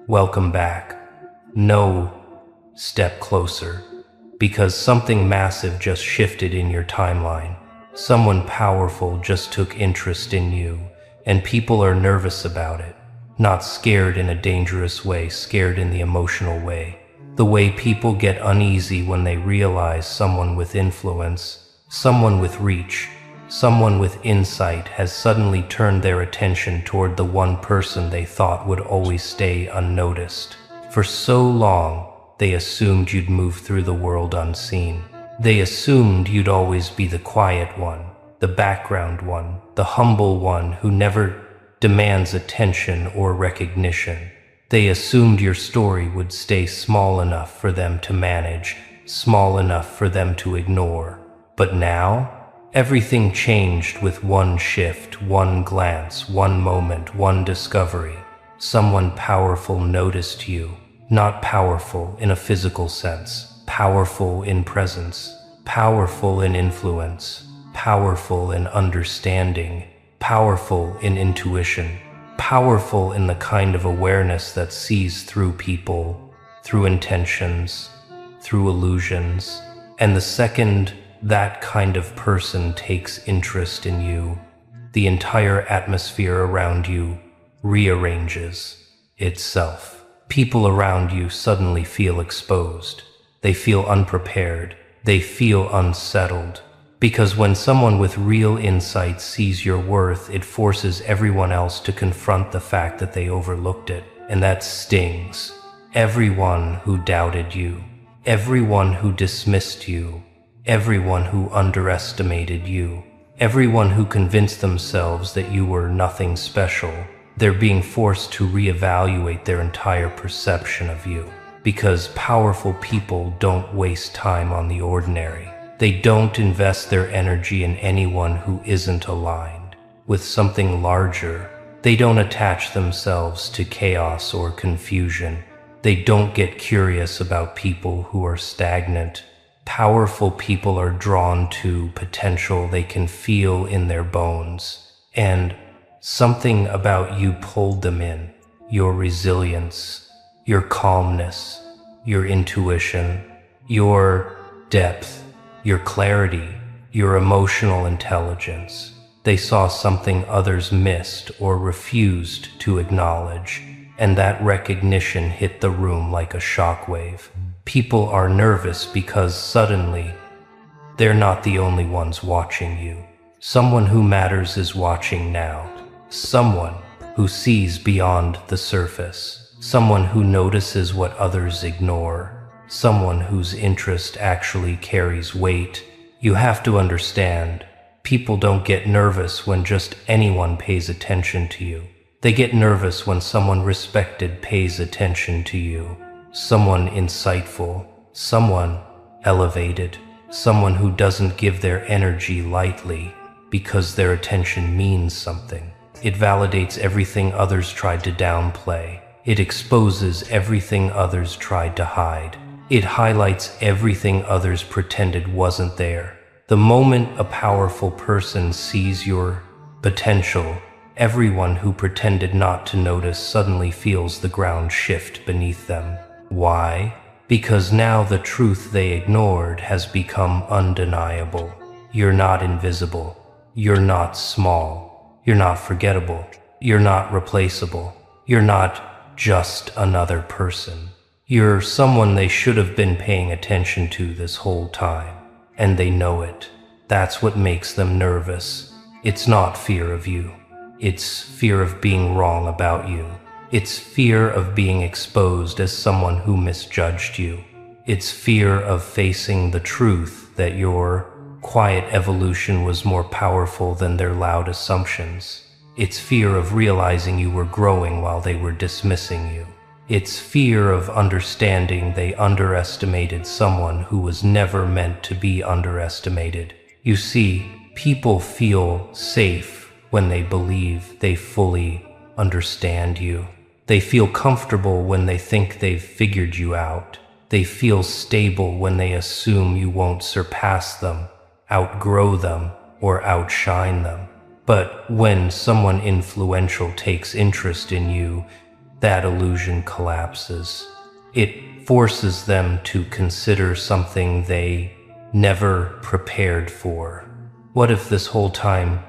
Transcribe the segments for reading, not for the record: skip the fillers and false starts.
Welcome back. No step closer, because something massive just shifted in your timeline. Someone powerful just took interest in you, and people are nervous about it. Not scared in a dangerous way, scared in the emotional way. The way people get uneasy when they realize someone with influence, someone with reach, someone with insight has suddenly turned their attention toward the one person they thought would always stay unnoticed. For so long, they assumed you'd move through the world unseen. They assumed you'd always be the quiet one, the background one, the humble one who never demands attention or recognition. They assumed your story would stay small enough for them to manage, small enough for them to ignore. But now, everything changed with one shift, one glance, one moment, one discovery. Someone powerful noticed you. Not powerful in a physical sense, powerful in presence, powerful in influence, powerful in understanding, powerful in intuition, powerful in the kind of awareness that sees through people, through intentions, through illusions. And the second that kind of person takes interest in you, the entire atmosphere around you rearranges itself. People around you suddenly feel exposed. They feel unprepared. They feel unsettled. Because when someone with real insight sees your worth, it forces everyone else to confront the fact that they overlooked it. And that stings. Everyone who doubted you, everyone who dismissed you, everyone who underestimated you, everyone who convinced themselves that you were nothing special, they're being forced to reevaluate their entire perception of you. Because powerful people don't waste time on the ordinary. They don't invest their energy in anyone who isn't aligned with something larger. They don't attach themselves to chaos or confusion. They don't get curious about people who are stagnant. Powerful people are drawn to potential they can feel in their bones. And something about you pulled them in. Your resilience, your calmness, your intuition, your depth, your clarity, your emotional intelligence. They saw something others missed or refused to acknowledge, and that recognition hit the room like a shockwave. People are nervous because suddenly they're not the only ones watching you. Someone who matters is watching now. Someone who sees beyond the surface. Someone who notices what others ignore. Someone whose interest actually carries weight. You have to understand, people don't get nervous when just anyone pays attention to you. They get nervous when someone respected pays attention to you. Someone insightful, someone elevated, someone who doesn't give their energy lightly because their attention means something. It validates everything others tried to downplay. It exposes everything others tried to hide. It highlights everything others pretended wasn't there. The moment a powerful person sees your potential, everyone who pretended not to notice suddenly feels the ground shift beneath them. Why? Because now the truth they ignored has become undeniable. You're not invisible. You're not small. You're not forgettable. You're not replaceable. You're not just another person. You're someone they should have been paying attention to this whole time, and they know it. That's what makes them nervous. It's not fear of you. It's fear of being wrong about you. It's fear of being exposed as someone who misjudged you. It's fear of facing the truth that your quiet evolution was more powerful than their loud assumptions. It's fear of realizing you were growing while they were dismissing you. It's fear of understanding they underestimated someone who was never meant to be underestimated. You see, people feel safe when they believe they fully understand you. They feel comfortable when they think they've figured you out. They feel stable when they assume you won't surpass them, outgrow them, or outshine them. But when someone influential takes interest in you, that illusion collapses. It forces them to consider something they never prepared for. What if this whole time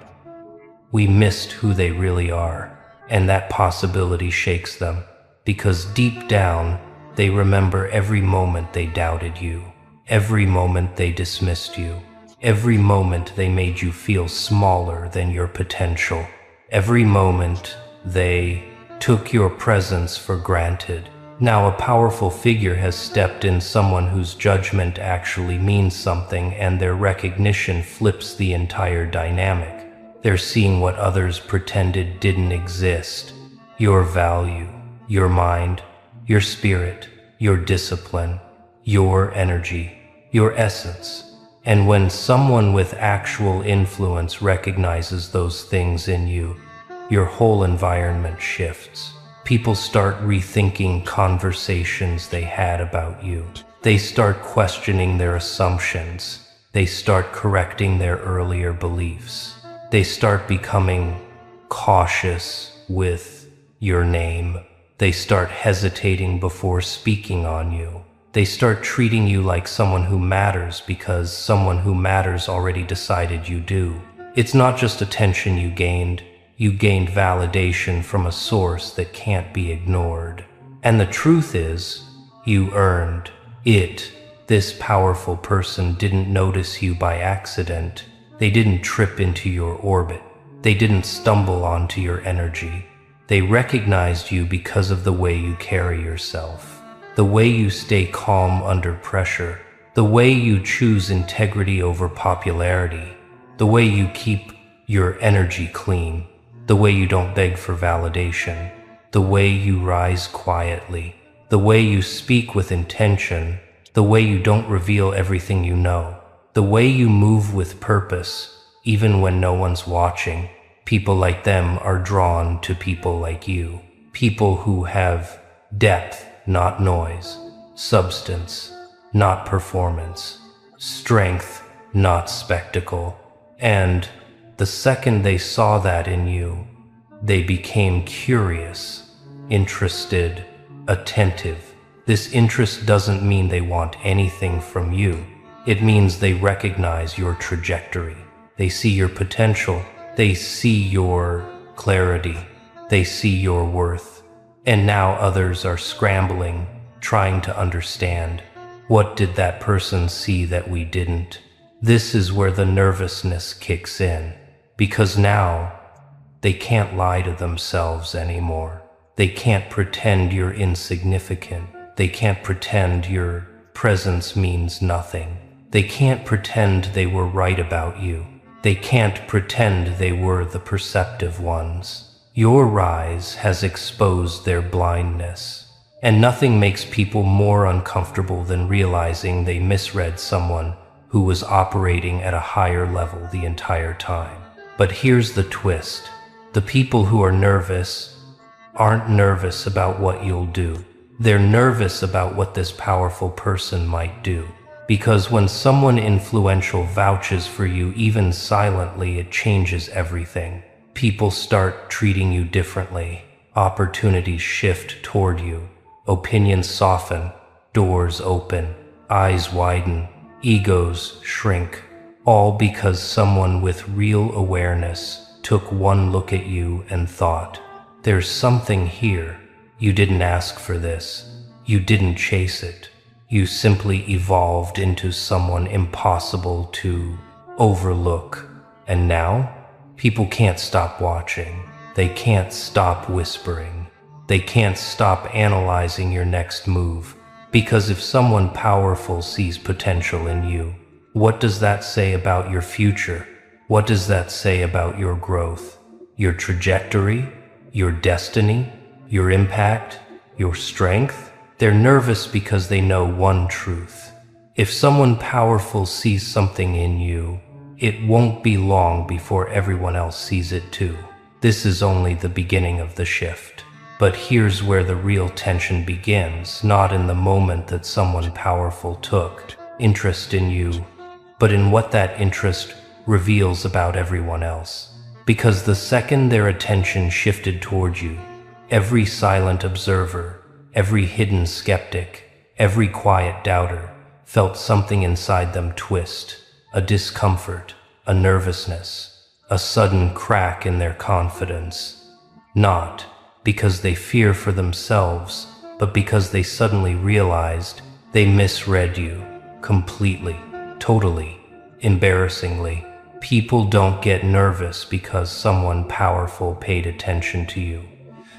we missed who they really are? And that possibility shakes them, because deep down, they remember every moment they doubted you, every moment they dismissed you, every moment they made you feel smaller than your potential, every moment they took your presence for granted. Now a powerful figure has stepped in, someone whose judgment actually means something, and their recognition flips the entire dynamic. They're seeing what others pretended didn't exist: your value, your mind, your spirit, your discipline, your energy, your essence. And when someone with actual influence recognizes those things in you, your whole environment shifts. People start rethinking conversations they had about you. They start questioning their assumptions. They start correcting their earlier beliefs. They start becoming cautious with your name. They start hesitating before speaking on you. They start treating you like someone who matters because someone who matters already decided you do. It's not just attention you gained validation from a source that can't be ignored. And the truth is, you earned it. This powerful person didn't notice you by accident. They didn't trip into your orbit. They didn't stumble onto your energy. They recognized you because of the way you carry yourself, the way you stay calm under pressure, the way you choose integrity over popularity, the way you keep your energy clean, the way you don't beg for validation, the way you rise quietly, the way you speak with intention, the way you don't reveal everything you know, the way you move with purpose, even when no one's watching. People like them are drawn to people like you, people who have depth, not noise, substance, not performance, strength, not spectacle. And the second they saw that in you, they became curious, interested, attentive. This interest doesn't mean they want anything from you. It means they recognize your trajectory. They see your potential. They see your clarity. They see your worth. And now others are scrambling, trying to understand. What did that person see that we didn't? This is where the nervousness kicks in, because now they can't lie to themselves anymore. They can't pretend you're insignificant. They can't pretend your presence means nothing. They can't pretend they were right about you. They can't pretend they were the perceptive ones. Your rise has exposed their blindness. And nothing makes people more uncomfortable than realizing they misread someone who was operating at a higher level the entire time. But here's the twist. The people who are nervous aren't nervous about what you'll do. They're nervous about what this powerful person might do. Because when someone influential vouches for you, even silently, it changes everything. People start treating you differently. Opportunities shift toward you. Opinions soften. Doors open. Eyes widen. Egos shrink. All because someone with real awareness took one look at you and thought, "There's something here. You didn't ask for this. You didn't chase it. You simply evolved into someone impossible to overlook." And now, people can't stop watching. They can't stop whispering. They can't stop analyzing your next move. Because if someone powerful sees potential in you, what does that say about your future? What does that say about your growth, your trajectory, your destiny, your impact, your strength? They're nervous because they know one truth. If someone powerful sees something in you, it won't be long before everyone else sees it too. This is only the beginning of the shift. But here's where the real tension begins, not in the moment that someone powerful took interest in you, but in what that interest reveals about everyone else. Because the second their attention shifted toward you, Every silent observer, every hidden skeptic, every quiet doubter felt something inside them twist, a discomfort, a nervousness, a sudden crack in their confidence. Not because they fear for themselves, but because they suddenly realized they misread you completely, totally, embarrassingly. People don't get nervous because someone powerful paid attention to you.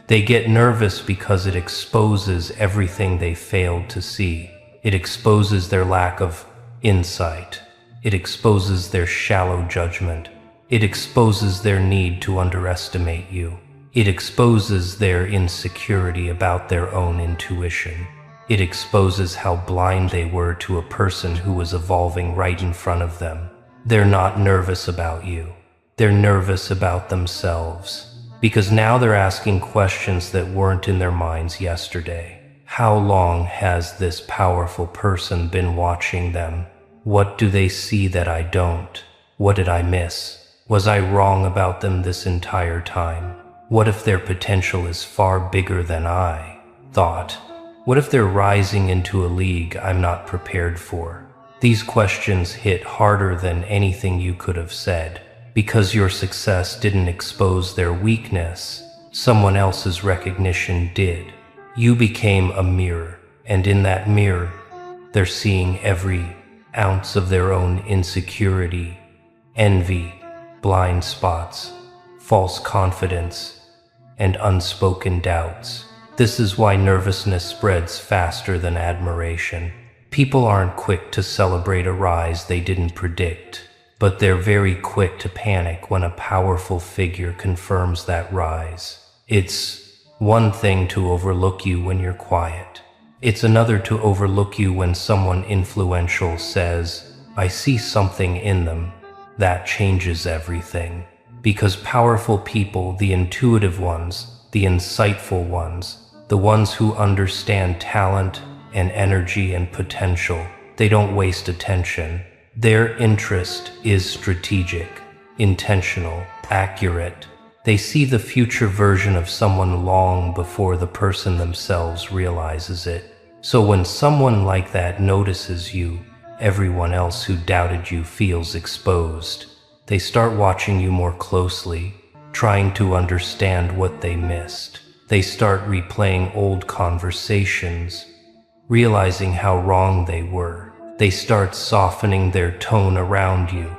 They get nervous because it exposes everything they failed to see. It exposes their lack of insight. It exposes their shallow judgment. It exposes their need to underestimate you. It exposes their insecurity about their own intuition. It exposes how blind they were to a person who was evolving right in front of them. They're not nervous about you. They're nervous about themselves. Because now they're asking questions that weren't in their minds yesterday. How long has this powerful person been watching them? What do they see that I don't? What did I miss? Was I wrong about them this entire time? What if their potential is far bigger than I thought? What if they're rising into a league I'm not prepared for? These questions hit harder than anything you could have said. Because your success didn't expose their weakness, someone else's recognition did. You became a mirror, and in that mirror, they're seeing every ounce of their own insecurity, envy, blind spots, false confidence, and unspoken doubts. This is why nervousness spreads faster than admiration. People aren't quick to celebrate a rise they didn't predict. But they're very quick to panic when a powerful figure confirms that rise. It's one thing to overlook you when you're quiet. It's another to overlook you when someone influential says, "I see something in them." That changes everything. Because powerful people, the intuitive ones, the insightful ones, the ones who understand talent and energy and potential, they don't waste attention. Their interest is strategic, intentional, accurate. They see the future version of someone long before the person themselves realizes it. So when someone like that notices you, everyone else who doubted you feels exposed. They start watching you more closely, trying to understand what they missed. They start replaying old conversations, realizing how wrong they were. They start softening their tone around you,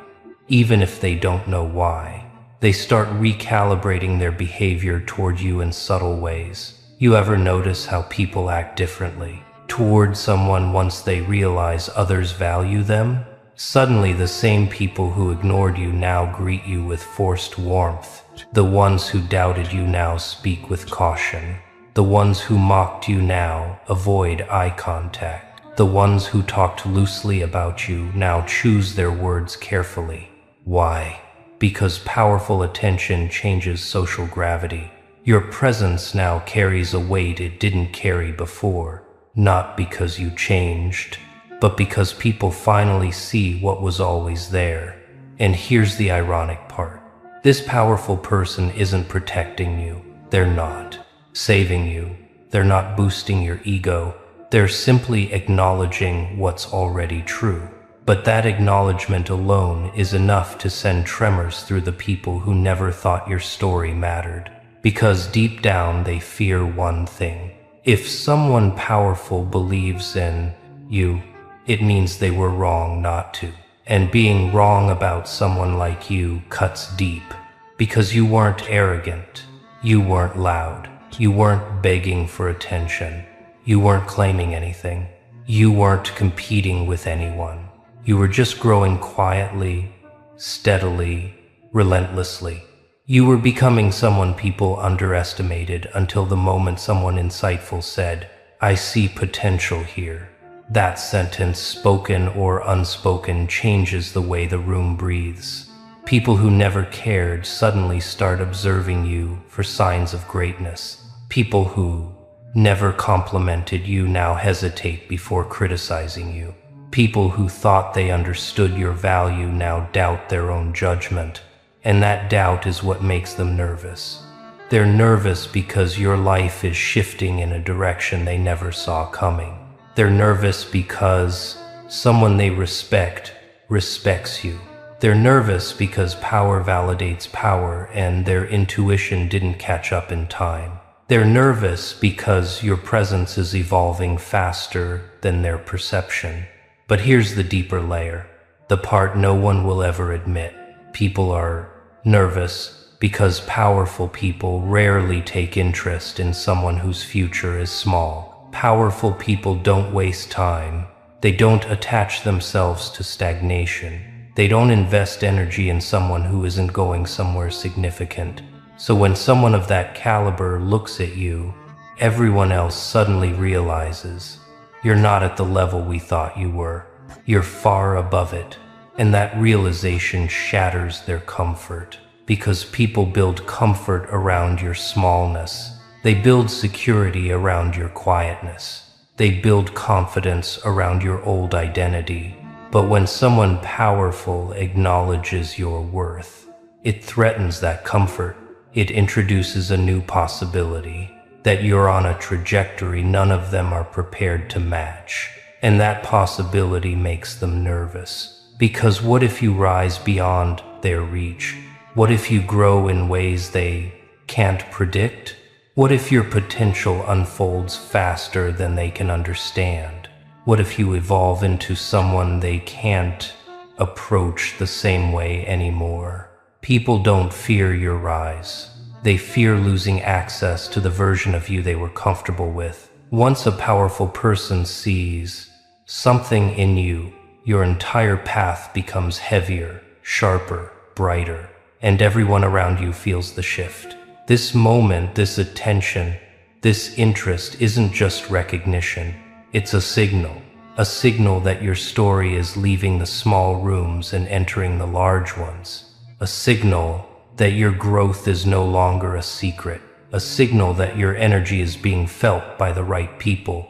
even if they don't know why. They start recalibrating their behavior toward you in subtle ways. You ever notice how people act differently toward someone once they realize others value them? Suddenly, the same people who ignored you now greet you with forced warmth. The ones who doubted you now speak with caution. The ones who mocked you now avoid eye contact. The ones who talked loosely about you now choose their words carefully. Why? Because powerful attention changes social gravity. Your presence now carries a weight it didn't carry before. Not because you changed, but because people finally see what was always there. And here's the ironic part. This powerful person isn't protecting you. They're not saving you. They're not boosting your ego. They're simply acknowledging what's already true. But that acknowledgement alone is enough to send tremors through the people who never thought your story mattered. Because deep down they fear one thing. If someone powerful believes in you, it means they were wrong not to. And being wrong about someone like you cuts deep. Because you weren't arrogant. You weren't loud. You weren't begging for attention. You weren't claiming anything. You weren't competing with anyone. You were just growing quietly, steadily, relentlessly. You were becoming someone people underestimated until the moment someone insightful said, "I see potential here." That sentence, spoken or unspoken, changes the way the room breathes. People who never cared suddenly start observing you for signs of greatness. People who never complimented you now hesitate before criticizing you. People who thought they understood your value now doubt their own judgment, and that doubt is what makes them nervous. They're nervous because your life is shifting in a direction they never saw coming. They're nervous because someone they respect respects you. They're nervous because power validates power and their intuition didn't catch up in time. They're nervous because your presence is evolving faster than their perception. But here's the deeper layer, the part no one will ever admit. People are nervous because powerful people rarely take interest in someone whose future is small. Powerful people don't waste time. They don't attach themselves to stagnation. They don't invest energy in someone who isn't going somewhere significant. So when someone of that caliber looks at you, everyone else suddenly realizes you're not at the level we thought you were. You're far above it. And that realization shatters their comfort. Because people build comfort around your smallness. They build security around your quietness. They build confidence around your old identity. But when someone powerful acknowledges your worth, it threatens that comfort. It introduces a new possibility, that you're on a trajectory none of them are prepared to match. And that possibility makes them nervous. Because what if you rise beyond their reach? What if you grow in ways they can't predict? What if your potential unfolds faster than they can understand? What if you evolve into someone they can't approach the same way anymore? People don't fear your rise. They fear losing access to the version of you they were comfortable with. Once a powerful person sees something in you, your entire path becomes heavier, sharper, brighter. And everyone around you feels the shift. This moment, this attention, this interest isn't just recognition. It's a signal that your story is leaving the small rooms and entering the large ones. A signal that your growth is no longer a secret. A signal that your energy is being felt by the right people,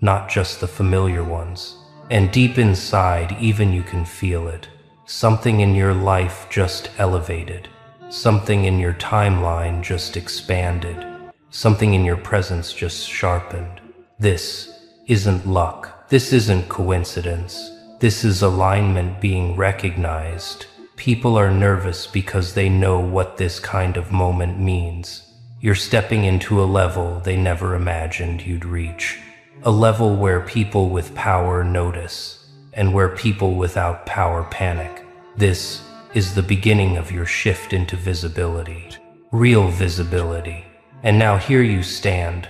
not just the familiar ones. And deep inside, even you can feel it. Something in your life just elevated. Something in your timeline just expanded. Something in your presence just sharpened. This isn't luck. This isn't coincidence. This is alignment being recognized. People are nervous because they know what this kind of moment means. You're stepping into a level they never imagined you'd reach. A level where people with power notice. And where people without power panic. This is the beginning of your shift into visibility. Real visibility. And now here you stand,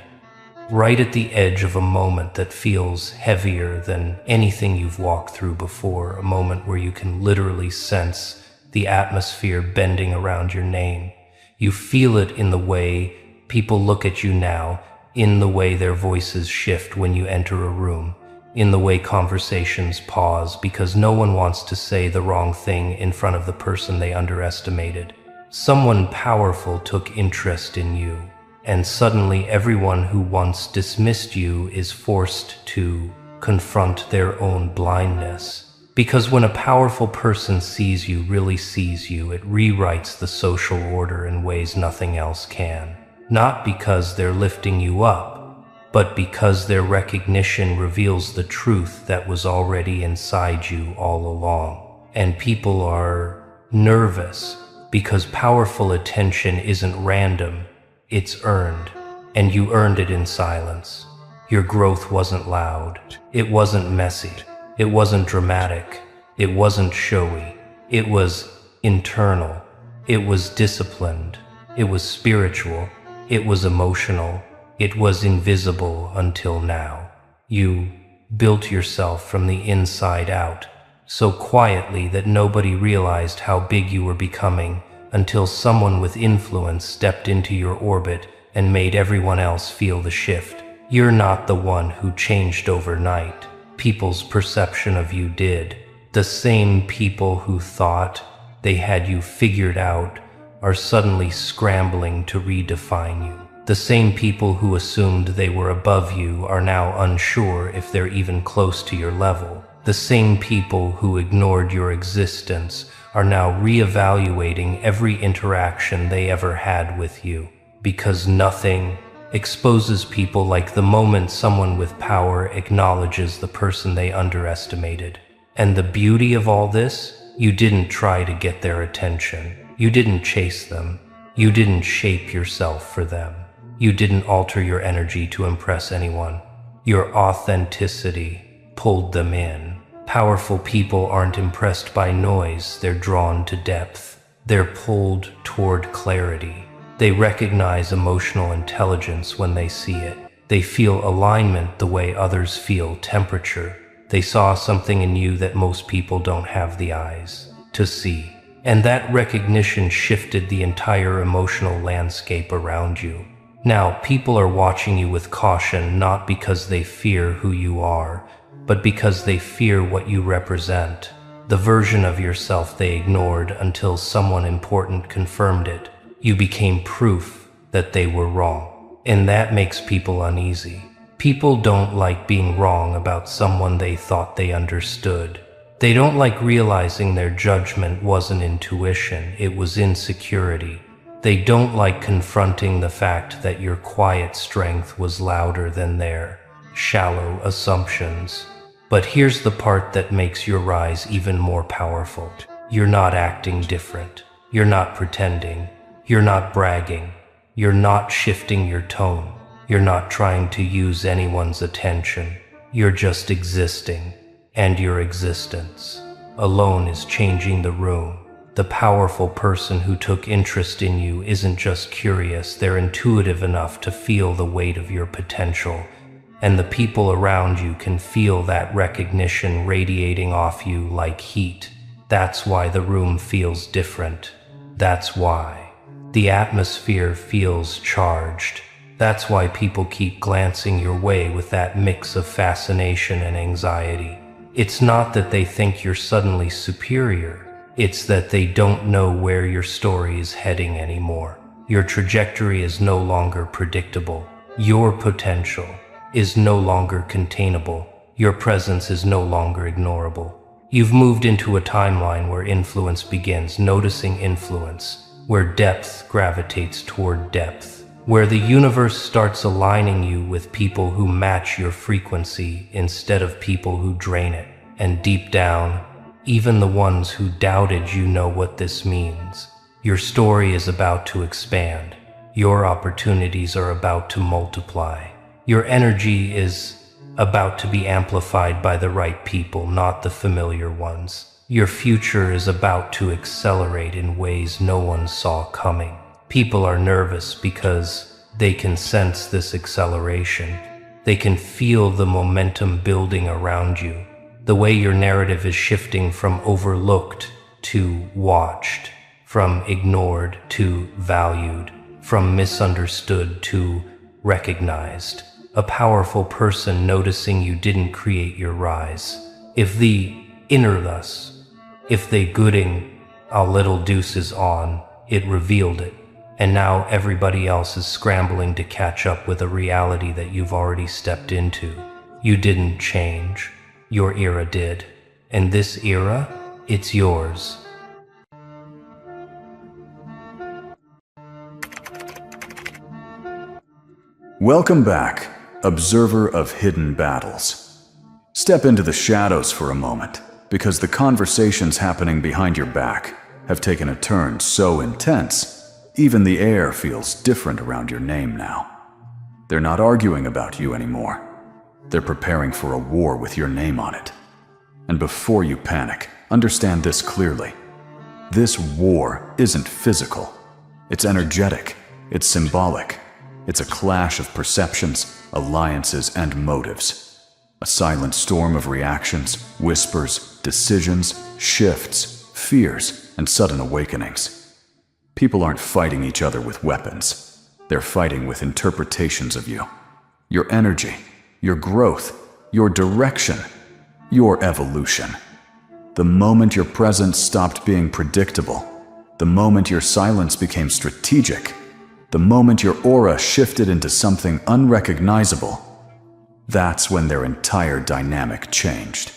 right at the edge of a moment that feels heavier than anything you've walked through before. A moment where you can literally sense the atmosphere bending around your name. You feel it in the way people look at you now, in the way their voices shift when you enter a room. In the way conversations pause because no one wants to say the wrong thing in front of the person they underestimated. Someone powerful took interest in you, and suddenly everyone who once dismissed you is forced to confront their own blindness. Because when a powerful person sees you, really sees you, it rewrites the social order in ways nothing else can. Not because they're lifting you up, but because their recognition reveals the truth that was already inside you all along. And people are nervous because powerful attention isn't random, it's earned. And you earned it in silence. Your growth wasn't loud, it wasn't messy, it wasn't dramatic, it wasn't showy. It was internal, it was disciplined, it was spiritual, it was emotional. It was invisible until now. You built yourself from the inside out, so quietly that nobody realized how big you were becoming until someone with influence stepped into your orbit and made everyone else feel the shift. You're not the one who changed overnight. People's perception of you did. The same people who thought they had you figured out are suddenly scrambling to redefine you. The same people who assumed they were above you are now unsure if they're even close to your level. The same people who ignored your existence are now reevaluating every interaction they ever had with you. because nothing exposes people like the moment someone with power acknowledges the person they underestimated. And the beauty of all this, you didn't try to get their attention. You didn't chase them. You didn't shape yourself for them. You didn't alter your energy to impress anyone. Your authenticity pulled them in. Powerful people aren't impressed by noise, they're drawn to depth. They're pulled toward clarity. They recognize emotional intelligence when they see it. They feel alignment the way others feel temperature. They saw something in you that most people don't have the eyes to see. And that recognition shifted the entire emotional landscape around you. Now, people are watching you with caution, not because they fear who you are, but because they fear what you represent. The version of yourself they ignored until someone important confirmed it. You became proof that they were wrong. And that makes people uneasy. People don't like being wrong about someone they thought they understood. They don't like realizing their judgment wasn't intuition, it was insecurity. They don't like confronting the fact that your quiet strength was louder than their shallow assumptions. But here's the part that makes your rise even more powerful. You're not acting different. You're not pretending. You're not bragging. You're not shifting your tone. You're not trying to use anyone's attention. You're just existing. And your existence alone is changing the room. The powerful person who took interest in you isn't just curious, they're intuitive enough to feel the weight of your potential. And the people around you can feel that recognition radiating off you like heat. That's why the room feels different. That's why the atmosphere feels charged. That's why people keep glancing your way with that mix of fascination and anxiety. It's not that they think you're suddenly superior. It's that they don't know where your story is heading anymore. Your trajectory is no longer predictable. Your potential is no longer containable. Your presence is no longer ignorable. You've moved into a timeline where influence begins, noticing influence, where depth gravitates toward depth, where the universe starts aligning you with people who match your frequency instead of people who drain it. And deep down, even the ones who doubted you know what this means. Your story is about to expand. Your opportunities are about to multiply. Your energy is about to be amplified by the right people, not the familiar ones. Your future is about to accelerate in ways no one saw coming. People are nervous because they can sense this acceleration. They can feel the momentum building around you. The way your narrative is shifting from overlooked to watched, from ignored to valued, from misunderstood to recognized. A powerful person noticing you didn't create your rise. If the innerless, if the gooding a little deuce is on, it revealed it. And now everybody else is scrambling to catch up with a reality that you've already stepped into. You didn't change. Your era did. And this era, it's yours. Welcome back, observer of hidden battles. Step into the shadows for a moment, because the conversations happening behind your back have taken a turn so intense, even the air feels different around your name now. They're not arguing about you anymore. They're preparing for a war with your name on it. And before you panic, understand this clearly. This war isn't physical. It's energetic. It's symbolic. It's a clash of perceptions, alliances, and motives. A silent storm of reactions, whispers, decisions, shifts, fears, and sudden awakenings. People aren't fighting each other with weapons. They're fighting with interpretations of you. Your energy, your growth, your direction, your evolution. The moment your presence stopped being predictable, the moment your silence became strategic, the moment your aura shifted into something unrecognizable, that's when their entire dynamic changed.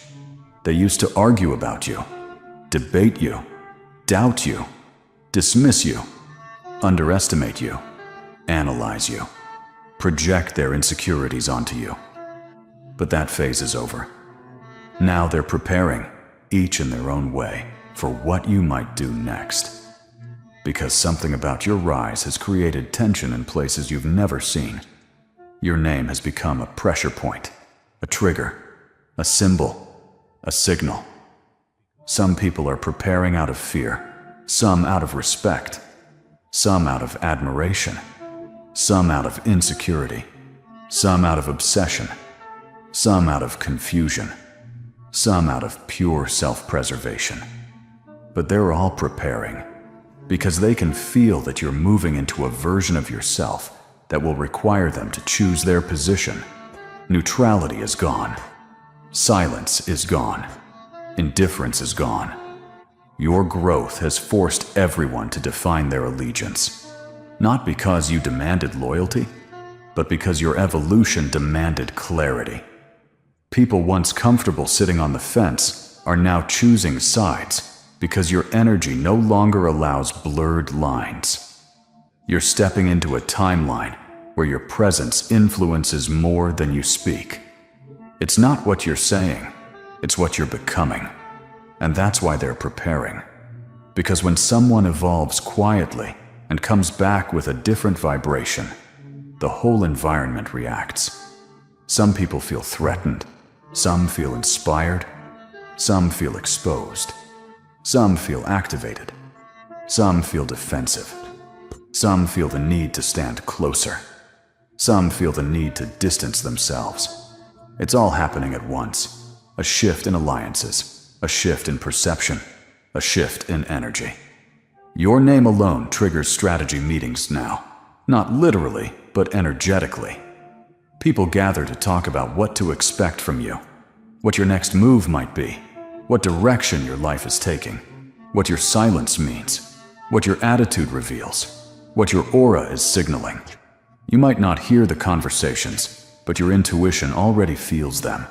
They used to argue about you, debate you, doubt you, dismiss you, underestimate you. analyze you, project their insecurities onto you. But that phase is over. Now they're preparing, each in their own way, for what you might do next. Because something about your rise has created tension in places you've never seen. Your name has become a pressure point, a trigger, a symbol, a signal. Some people are preparing out of fear, some out of respect, some out of admiration, some out of insecurity, some out of obsession, some out of confusion, some out of pure self-preservation. But they're all preparing because they can feel that you're moving into a version of yourself that will require them to choose their position. Neutrality is gone. Silence is gone. Indifference is gone. Your growth has forced everyone to define their allegiance, not because you demanded loyalty, but because your evolution demanded clarity. People once comfortable sitting on the fence are now choosing sides because your energy no longer allows blurred lines. You're stepping into a timeline where your presence influences more than you speak. It's not what you're saying, it's what you're becoming. And that's why they're preparing. Because when someone evolves quietly and comes back with a different vibration, the whole environment reacts. Some people feel threatened, some feel inspired, some feel exposed, some feel activated, some feel defensive. Some feel the need to stand closer. Some feel the need to distance themselves. It's all happening at once. A shift in alliances, a shift in perception, a shift in energy. Your name alone triggers strategy meetings now. Not literally, but energetically. People gather to talk about what to expect from you, what your next move might be, what direction your life is taking, what your silence means, what your attitude reveals, what your aura is signaling. You might not hear the conversations, but your intuition already feels them.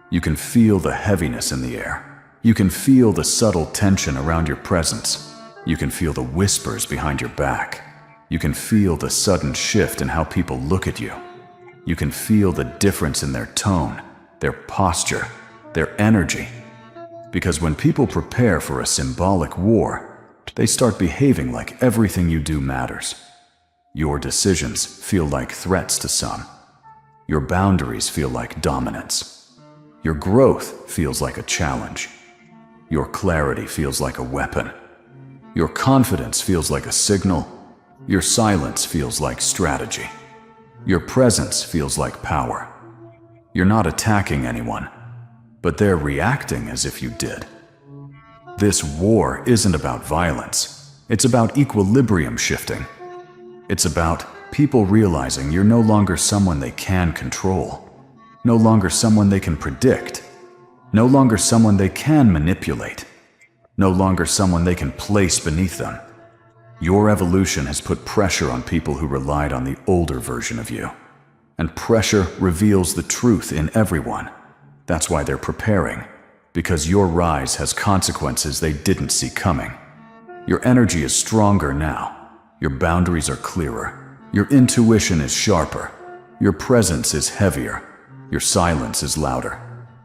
You can feel the heaviness in the air. You can feel the subtle tension around your presence. You can feel the whispers behind your back. You can feel the sudden shift in how people look at you. You can feel the difference in their tone, their posture, their energy. Because when people prepare for a symbolic war, they start behaving like everything you do matters. Your decisions feel like threats to some. Your boundaries feel like dominance. Your growth feels like a challenge. Your clarity feels like a weapon. Your confidence feels like a signal. Your silence feels like strategy. Your presence feels like power. You're not attacking anyone, but they're reacting as if you did. This war isn't about violence. It's about equilibrium shifting. It's about people realizing you're no longer someone they can control, no longer someone they can predict, no longer someone they can manipulate, no longer someone they can place beneath them. Your evolution has put pressure on people who relied on the older version of you. And pressure reveals the truth in everyone. That's why they're preparing. Because your rise has consequences they didn't see coming. Your energy is stronger now. Your boundaries are clearer. Your intuition is sharper. Your presence is heavier. Your silence is louder.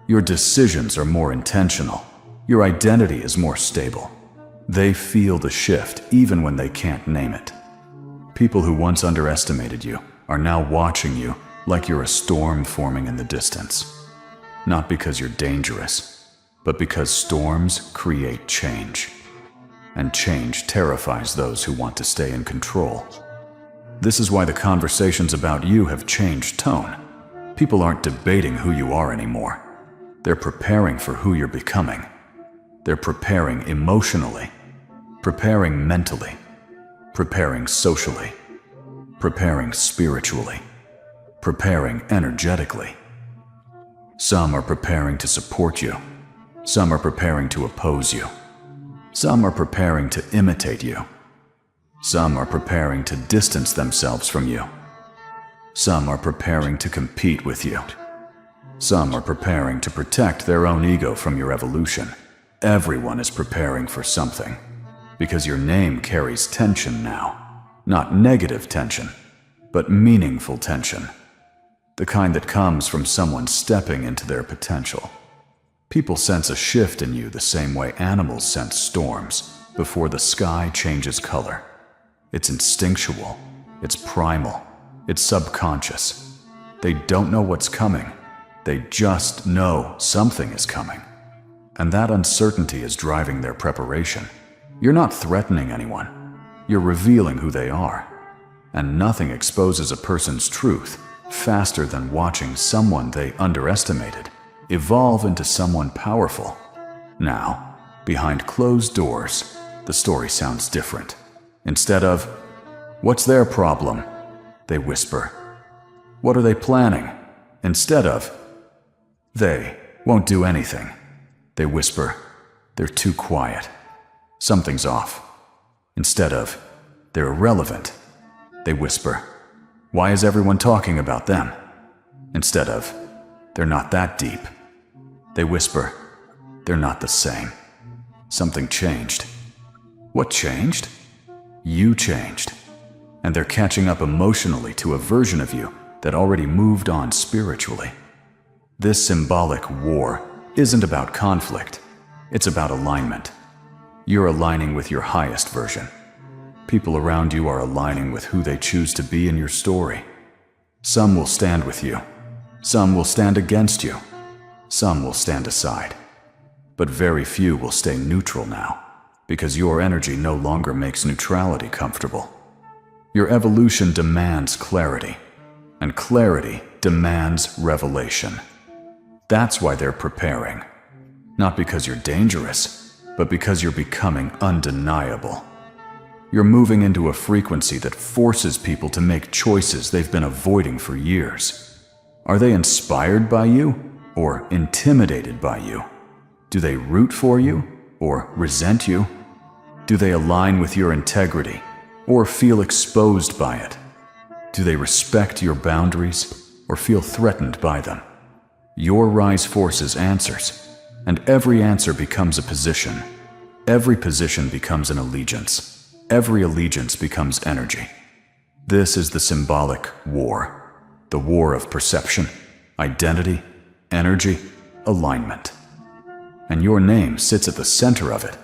Your decisions are more intentional. Your identity is more stable. They feel the shift even when they can't name it. People who once underestimated you are now watching you like you're a storm forming in the distance. Not because you're dangerous, but because storms create change. And change terrifies those who want to stay in control. This is why the conversations about you have changed tone. People aren't debating who you are anymore. They're preparing for who you're becoming. They're preparing emotionally, preparing mentally, preparing socially, preparing spiritually, preparing energetically. Some are preparing to support you. Some are preparing to oppose you. Some are preparing to imitate you. Some are preparing to distance themselves from you. Some are preparing to compete with you. Some are preparing to protect their own ego from your evolution. Everyone is preparing for something, because your name carries tension now. Not negative tension, but meaningful tension. The kind that comes from someone stepping into their potential. People sense a shift in you the same way animals sense storms before the sky changes color. It's instinctual, it's primal, it's subconscious. They don't know what's coming, they just know something is coming. And that uncertainty is driving their preparation. You're not threatening anyone, you're revealing who they are. And nothing exposes a person's truth faster than watching someone they underestimated evolve into someone powerful. Now, behind closed doors, the story sounds different. Instead of, "What's their problem?" they whisper. "What are they planning?" Instead of, "They won't do anything," they whisper, "They're too quiet. Something's off." Instead of, "They're irrelevant," they whisper, "Why is everyone talking about them?" Instead of, "They're not that deep," they whisper, "They're not the same. Something changed." What changed? You changed. And they're catching up emotionally to a version of you that already moved on spiritually. This symbolic war isn't about conflict, it's about alignment. You're aligning with your highest version. People around you are aligning with who they choose to be in your story. Some will stand with you. Some will stand against you. Some will stand aside. But very few will stay neutral now, because your energy no longer makes neutrality comfortable. Your evolution demands clarity, and clarity demands revelation. That's why they're preparing. Not because you're dangerous, but because you're becoming undeniable. You're moving into a frequency that forces people to make choices they've been avoiding for years. Are they inspired by you or intimidated by you? Do they root for you or resent you? Do they align with your integrity or feel exposed by it? Do they respect your boundaries or feel threatened by them? Your rise forces answers, and every answer becomes a position. Every position becomes an allegiance. Every allegiance becomes energy. This is the symbolic war. The war of perception, identity, energy, alignment. And your name sits at the center of it,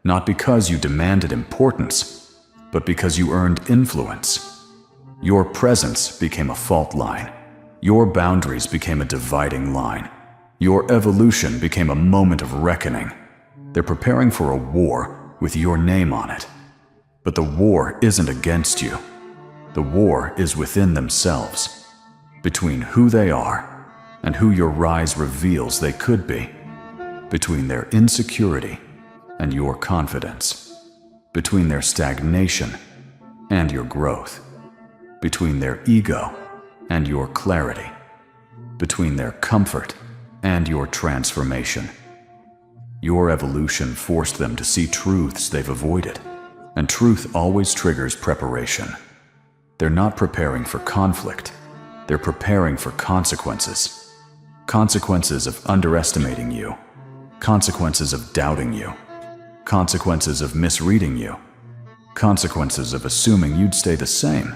not because you demanded importance, but because you earned influence. Your presence became a fault line. Your boundaries became a dividing line. Your evolution became a moment of reckoning. They're preparing for a war with your name on it. But the war isn't against you. The war is within themselves, between who they are and who your rise reveals they could be, between their insecurity and your confidence, between their stagnation and your growth, between their ego and your clarity, between their comfort and your transformation. Your evolution forced them to see truths they've avoided. And truth always triggers preparation. They're not preparing for conflict. They're preparing for consequences. Consequences of underestimating you. Consequences of doubting you. Consequences of misreading you. Consequences of assuming you'd stay the same.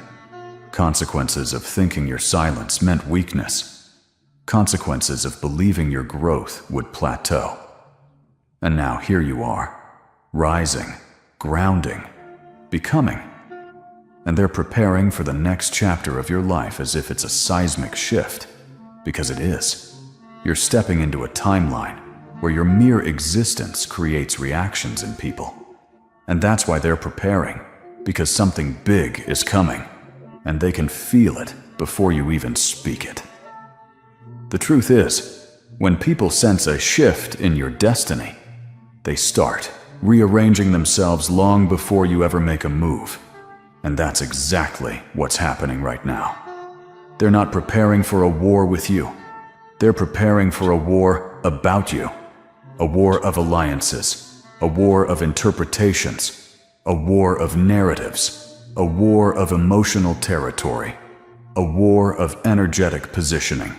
Consequences of thinking your silence meant weakness. Consequences of believing your growth would plateau. And now here you are, rising, grounding, becoming. And they're preparing for the next chapter of your life as if it's a seismic shift, because it is. You're stepping into a timeline where your mere existence creates reactions in people. And that's why they're preparing, because something big is coming, and they can feel it before you even speak it. The truth is, when people sense a shift in your destiny, they start rearranging themselves long before you ever make a move. And that's exactly what's happening right now. They're not preparing for a war with you. They're preparing for a war about you. A war of alliances, a war of interpretations, a war of narratives, a war of emotional territory, a war of energetic positioning.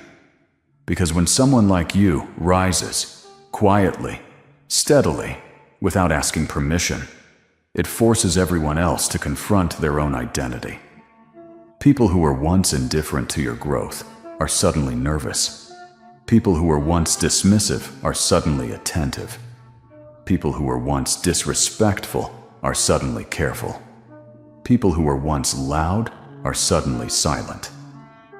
Because when someone like you rises, quietly, steadily, without asking permission, it forces everyone else to confront their own identity. People who were once indifferent to your growth are suddenly nervous. People who were once dismissive are suddenly attentive. People who were once disrespectful are suddenly careful. People who were once loud are suddenly silent.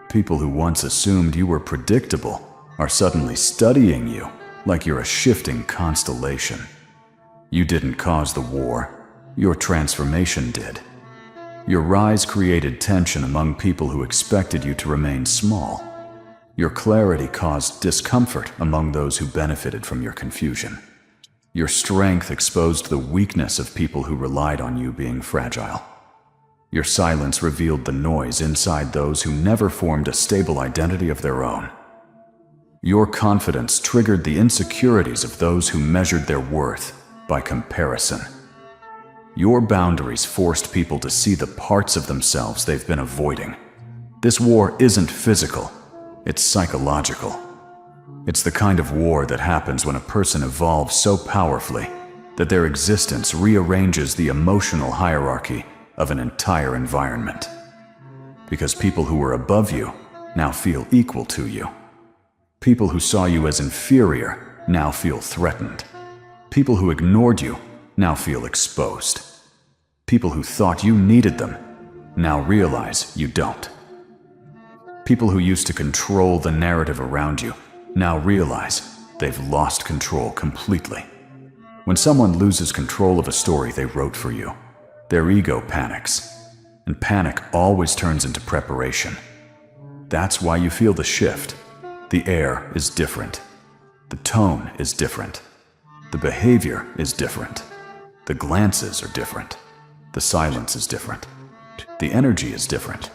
People who once assumed you were predictable are suddenly studying you like you're a shifting constellation. You didn't cause the war, your transformation did. Your rise created tension among people who expected you to remain small. Your clarity caused discomfort among those who benefited from your confusion. Your strength exposed the weakness of people who relied on you being fragile. Your silence revealed the noise inside those who never formed a stable identity of their own. Your confidence triggered the insecurities of those who measured their worth by comparison. Your boundaries forced people to see the parts of themselves they've been avoiding. This war isn't physical, it's psychological. It's the kind of war that happens when a person evolves so powerfully that their existence rearranges the emotional hierarchy of an entire environment. Because people who were above you now feel equal to you. People who saw you as inferior now feel threatened. People who ignored you now feel exposed. People who thought you needed them now realize you don't. People who used to control the narrative around you now realize they've lost control completely. When someone loses control of a story they wrote for you, their ego panics, and panic always turns into preparation. That's why you feel the shift. The air is different. The tone is different. The behavior is different. The glances are different. The silence is different. The energy is different.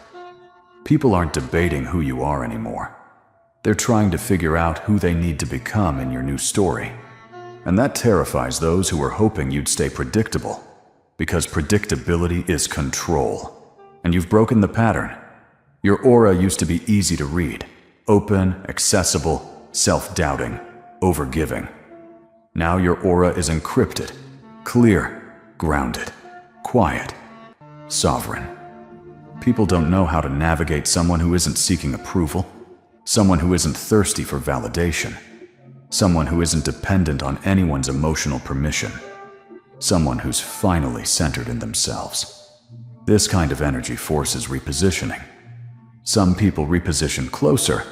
People aren't debating who you are anymore. They're trying to figure out who they need to become in your new story. And that terrifies those who were hoping you'd stay predictable. Because predictability is control. And you've broken the pattern. Your aura used to be easy to read. Open, accessible, self-doubting, overgiving. Now your aura is encrypted, clear, grounded, quiet, sovereign. People don't know how to navigate someone who isn't seeking approval, someone who isn't thirsty for validation, someone who isn't dependent on anyone's emotional permission, someone who's finally centered in themselves. This kind of energy forces repositioning. Some people reposition closer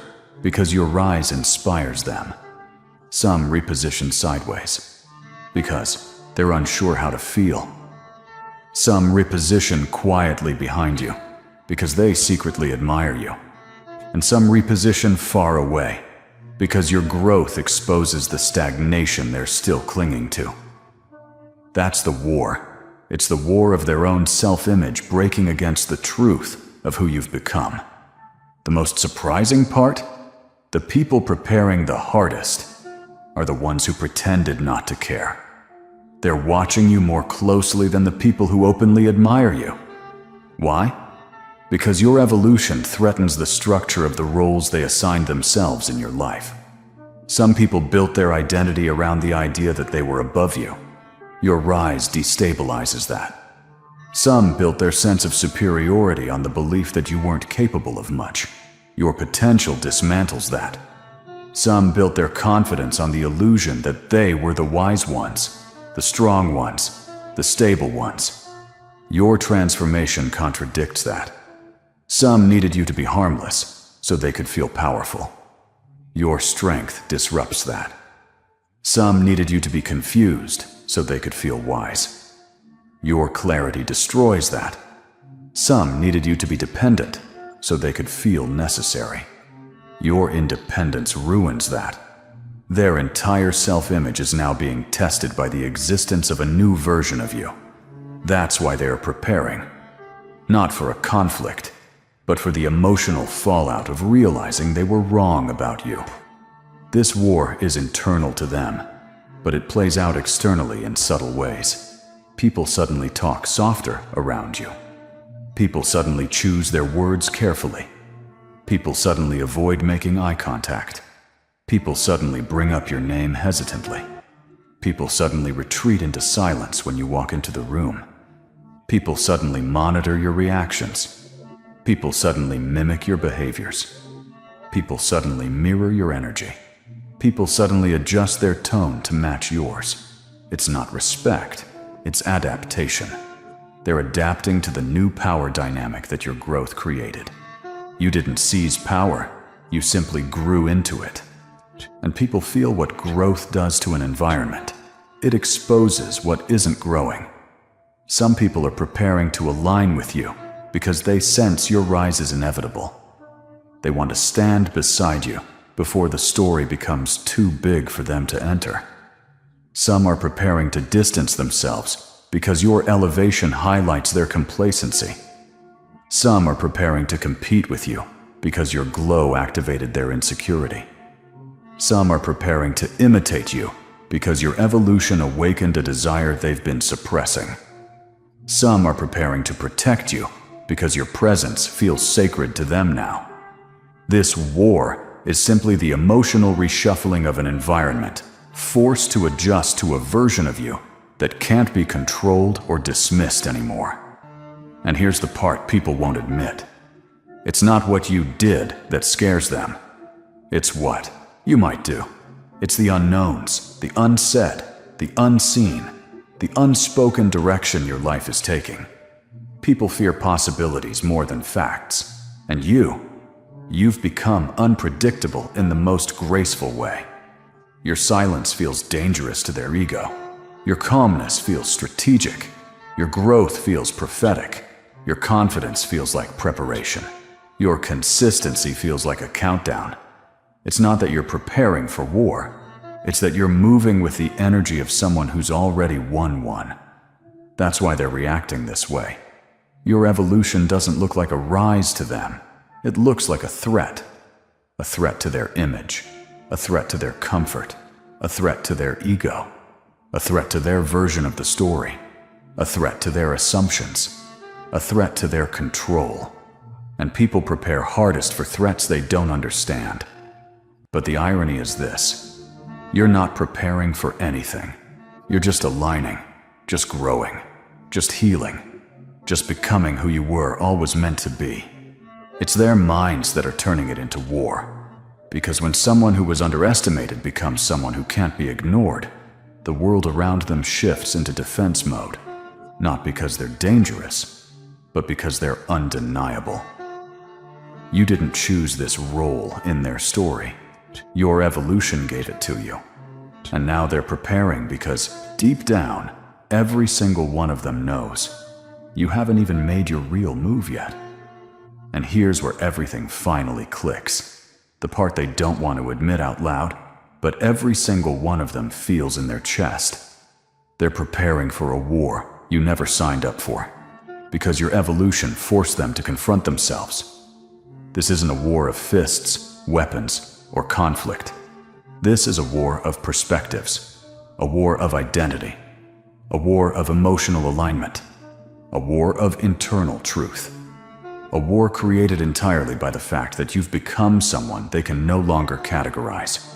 because your rise inspires them. Some reposition sideways because they're unsure how to feel. Some reposition quietly behind you because they secretly admire you. And some reposition far away because your growth exposes the stagnation they're still clinging to. That's the war. It's the war of their own self-image breaking against the truth of who you've become. The most surprising part? The people preparing the hardest are the ones who pretended not to care. They're watching you more closely than the people who openly admire you. Why? Because your evolution threatens the structure of the roles they assigned themselves in your life. Some people built their identity around the idea that they were above you. Your rise destabilizes that. Some built their sense of superiority on the belief that you weren't capable of much. Your potential dismantles that. Some built their confidence on the illusion that they were the wise ones, the strong ones, the stable ones. Your transformation contradicts that. Some needed you to be harmless so they could feel powerful. Your strength disrupts that. Some needed you to be confused so they could feel wise. Your clarity destroys that. Some needed you to be dependent so they could feel necessary. Your independence ruins that. Their entire self-image is now being tested by the existence of a new version of you. That's why they are preparing. Not for a conflict, but for the emotional fallout of realizing they were wrong about you. This war is internal to them, but it plays out externally in subtle ways. People suddenly talk softer around you. People suddenly choose their words carefully. People suddenly avoid making eye contact. People suddenly bring up your name hesitantly. People suddenly retreat into silence when you walk into the room. People suddenly monitor your reactions. People suddenly mimic your behaviors. People suddenly mirror your energy. People suddenly adjust their tone to match yours. It's not respect, it's adaptation. They're adapting to the new power dynamic that your growth created. You didn't seize power, you simply grew into it. And people feel what growth does to an environment. It exposes what isn't growing. Some people are preparing to align with you because they sense your rise is inevitable. They want to stand beside you before the story becomes too big for them to enter. Some are preparing to distance themselves because your elevation highlights their complacency. Some are preparing to compete with you because your glow activated their insecurity. Some are preparing to imitate you because your evolution awakened a desire they've been suppressing. Some are preparing to protect you because your presence feels sacred to them now. This war is simply the emotional reshuffling of an environment, forced to adjust to a version of you that can't be controlled or dismissed anymore. And here's the part people won't admit. It's not what you did that scares them. It's what you might do. It's the unknowns, the unsaid, the unseen, the unspoken direction your life is taking. People fear possibilities more than facts. And you've become unpredictable in the most graceful way. Your silence feels dangerous to their ego. Your calmness feels strategic. Your growth feels prophetic. Your confidence feels like preparation. Your consistency feels like a countdown. It's not that you're preparing for war. It's that you're moving with the energy of someone who's already won one. That's why they're reacting this way. Your evolution doesn't look like a rise to them. It looks like a threat to their image, a threat to their comfort, a threat to their ego, a threat to their version of the story, a threat to their assumptions, a threat to their control. And people prepare hardest for threats they don't understand. But the irony is this. You're not preparing for anything. You're just aligning, just growing, just healing, just becoming who you were always meant to be. It's their minds that are turning it into war. Because when someone who was underestimated becomes someone who can't be ignored, the world around them shifts into defense mode. Not because they're dangerous, but because they're undeniable. You didn't choose this role in their story. Your evolution gave it to you. And now they're preparing because, deep down, every single one of them knows you haven't even made your real move yet. And here's where everything finally clicks. The part they don't want to admit out loud, but every single one of them feels in their chest. They're preparing for a war you never signed up for, because your evolution forced them to confront themselves. This isn't a war of fists, weapons, or conflict. This is a war of perspectives, a war of identity, a war of emotional alignment, a war of internal truth, a war created entirely by the fact that you've become someone they can no longer categorize.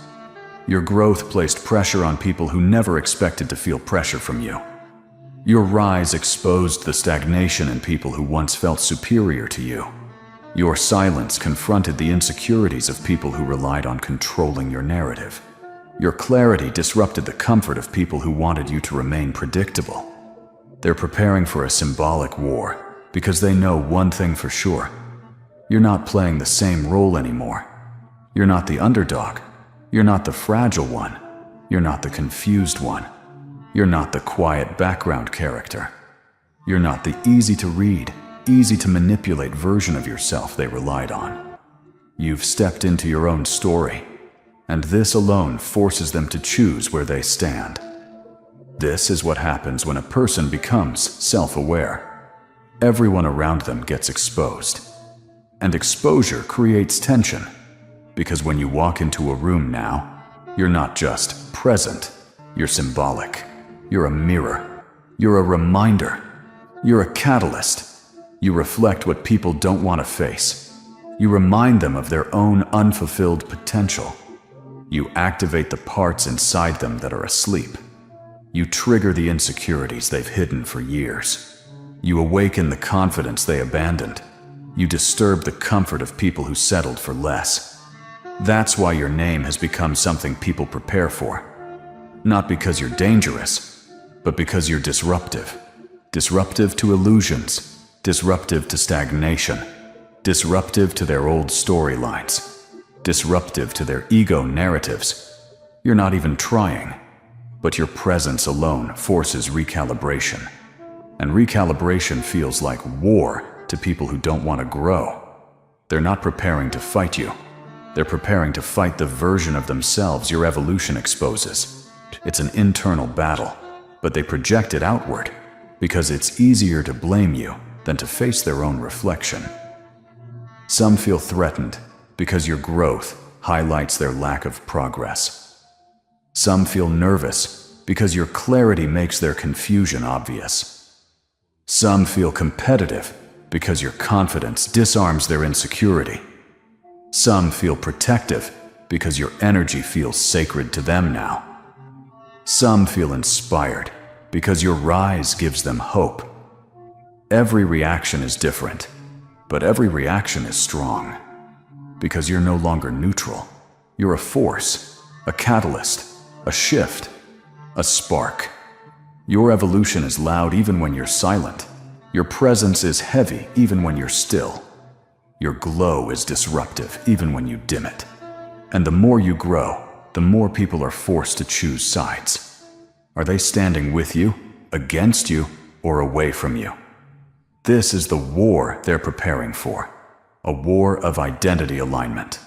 Your growth placed pressure on people who never expected to feel pressure from you. Your rise exposed the stagnation in people who once felt superior to you. Your silence confronted the insecurities of people who relied on controlling your narrative. Your clarity disrupted the comfort of people who wanted you to remain predictable. They're preparing for a symbolic war because they know one thing for sure. You're not playing the same role anymore. You're not the underdog. You're not the fragile one. You're not the confused one. You're not the quiet background character. You're not the easy-to-read, easy-to-manipulate version of yourself they relied on. You've stepped into your own story, and this alone forces them to choose where they stand. This is what happens when a person becomes self-aware. Everyone around them gets exposed. And exposure creates tension, because when you walk into a room now, you're not just present, you're symbolic. You're a mirror. You're a reminder. You're a catalyst. You reflect what people don't want to face. You remind them of their own unfulfilled potential. You activate the parts inside them that are asleep. You trigger the insecurities they've hidden for years. You awaken the confidence they abandoned. You disturb the comfort of people who settled for less. That's why your name has become something people prepare for. Not because you're dangerous, but because you're disruptive. Disruptive to illusions, disruptive to stagnation, disruptive to their old storylines, disruptive to their ego narratives. You're not even trying, but your presence alone forces recalibration. And recalibration feels like war to people who don't want to grow. They're not preparing to fight you. They're preparing to fight the version of themselves your evolution exposes. It's an internal battle, but they project it outward because it's easier to blame you than to face their own reflection. Some feel threatened because your growth highlights their lack of progress. Some feel nervous because your clarity makes their confusion obvious. Some feel competitive because your confidence disarms their insecurity. Some feel protective because your energy feels sacred to them now. Some feel inspired because your rise gives them hope. Every reaction is different, but every reaction is strong. Because you're no longer neutral. You're a force, a catalyst, a shift, a spark. Your evolution is loud even when you're silent. Your presence is heavy even when you're still. Your glow is disruptive even when you dim it. And the more you grow, the more people are forced to choose sides. Are they standing with you, against you, or away from you? This is the war they're preparing for, a war of identity alignment.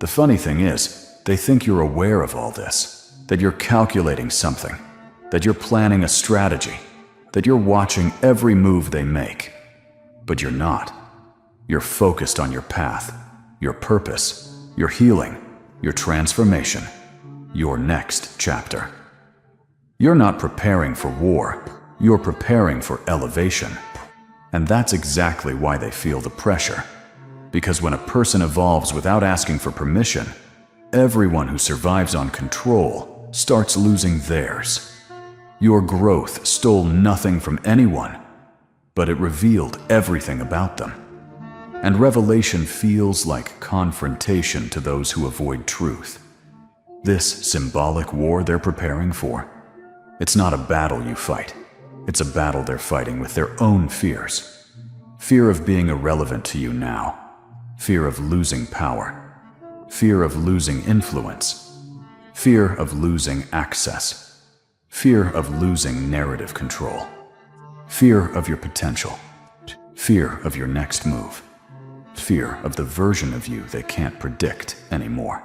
The funny thing is, they think you're aware of all this, that you're calculating something, that you're planning a strategy, that you're watching every move they make. But you're not. You're focused on your path, your purpose, your healing, your transformation, your next chapter. You're not preparing for war, you're preparing for elevation. And that's exactly why they feel the pressure. Because when a person evolves without asking for permission, everyone who survives on control starts losing theirs. Your growth stole nothing from anyone, but it revealed everything about them. And revelation feels like confrontation to those who avoid truth. This symbolic war they're preparing for, it's not a battle you fight. It's a battle they're fighting with their own fears. Fear of being irrelevant to you now. Fear of losing power. Fear of losing influence. Fear of losing access. Fear of losing narrative control. Fear of your potential. Fear of your next move. Fear of the version of you they can't predict anymore.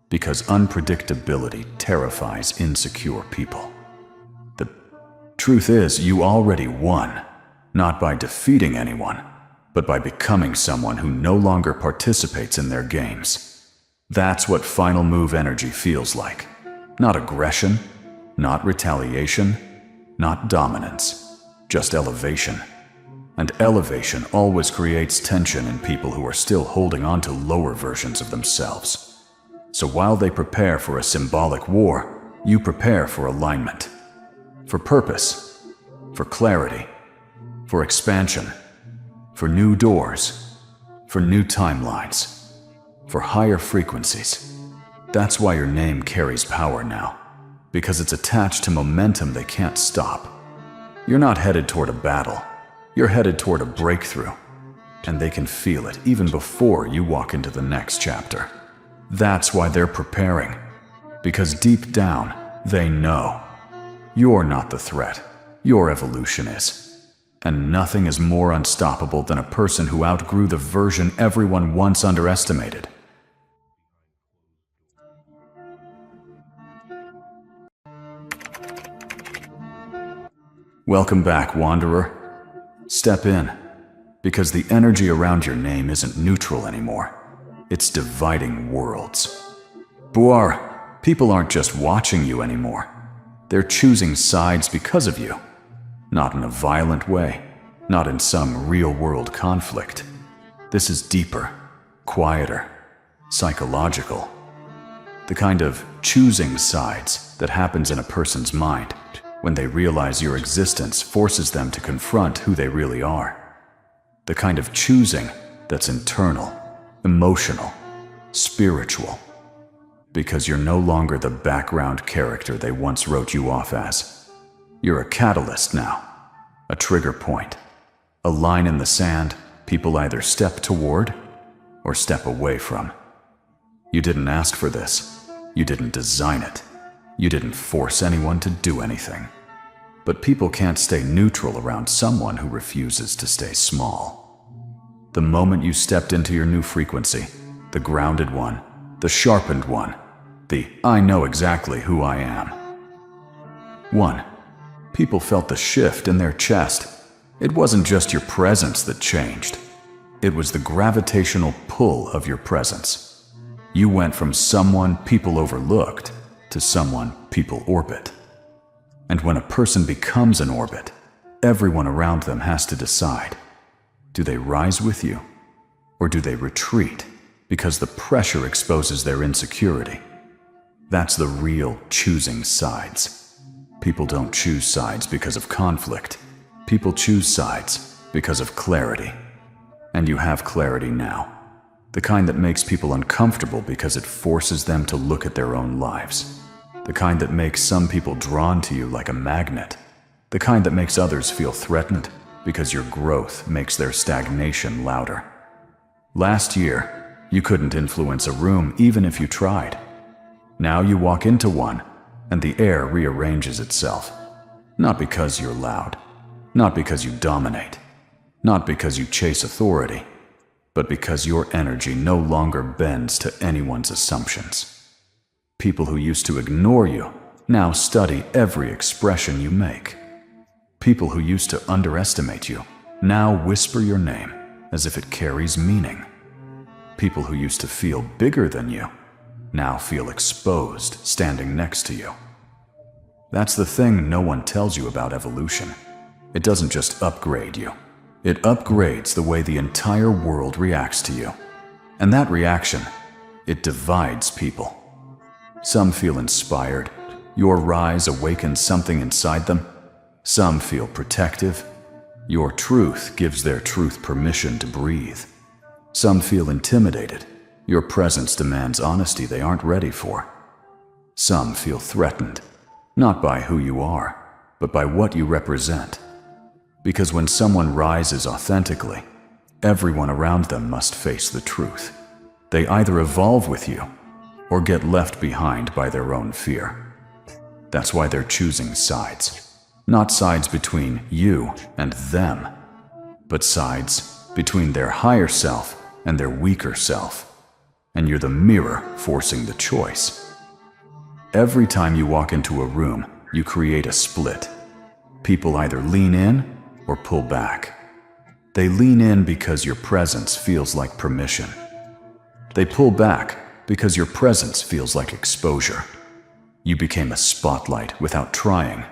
Because unpredictability terrifies insecure people. The truth is, you already won, not by defeating anyone, but by becoming someone who no longer participates in their games. That's what final move energy feels like. Not aggression, not retaliation, not dominance, just elevation. And elevation always creates tension in people who are still holding on to lower versions of themselves. So while they prepare for a symbolic war, you prepare for alignment. For purpose, for clarity, for expansion, for new doors, for new timelines, for higher frequencies. That's why your name carries power now, because it's attached to momentum they can't stop. You're not headed toward a battle, you're headed toward a breakthrough, and they can feel it even before you walk into the next chapter. That's why they're preparing, because deep down, they know. You're not the threat, your evolution is. And nothing is more unstoppable than a person who outgrew the version everyone once underestimated. Welcome back, Wanderer. Step in, because the energy around your name isn't neutral anymore. It's dividing worlds. Buar, people aren't just watching you anymore. They're choosing sides because of you. Not in a violent way, not in some real-world conflict. This is deeper, quieter, psychological. The kind of choosing sides that happens in a person's mind when they realize your existence forces them to confront who they really are. The kind of choosing that's internal, emotional, spiritual. Because you're no longer the background character they once wrote you off as. You're a catalyst now, a trigger point, a line in the sand people either step toward or step away from. You didn't ask for this. You didn't design it. You didn't force anyone to do anything. But people can't stay neutral around someone who refuses to stay small. The moment you stepped into your new frequency, the grounded one, the sharpened one, the I know exactly who I am. 1. People felt the shift in their chest. It wasn't just your presence that changed. It was the gravitational pull of your presence. You went from someone people overlooked to someone people orbit. And when a person becomes an orbit, everyone around them has to decide, do they rise with you or do they retreat because the pressure exposes their insecurity? That's the real choosing sides. People don't choose sides because of conflict. People choose sides because of clarity. And you have clarity now. The kind that makes people uncomfortable because it forces them to look at their own lives. The kind that makes some people drawn to you like a magnet. The kind that makes others feel threatened because your growth makes their stagnation louder. Last year, you couldn't influence a room even if you tried. Now you walk into one, and the air rearranges itself. Not because you're loud, not because you dominate, not because you chase authority, but because your energy no longer bends to anyone's assumptions. People who used to ignore you now study every expression you make. People who used to underestimate you now whisper your name as if it carries meaning. People who used to feel bigger than you now feel exposed standing next to you. That's the thing no one tells you about evolution. It doesn't just upgrade you. It upgrades the way the entire world reacts to you. And that reaction, it divides people. Some feel inspired. Your rise awakens something inside them. Some feel protective. Your truth gives their truth permission to breathe. Some feel intimidated. Your presence demands honesty they aren't ready for. Some feel threatened, not by who you are, but by what you represent. Because when someone rises authentically, everyone around them must face the truth. They either evolve with you or get left behind by their own fear. That's why they're choosing sides. Not sides between you and them, but sides between their higher self and their weaker self. And you're the mirror forcing the choice. Every time you walk into a room, you create a split. People either lean in or pull back. They lean in because your presence feels like permission. They pull back because your presence feels like exposure. You became a spotlight without trying.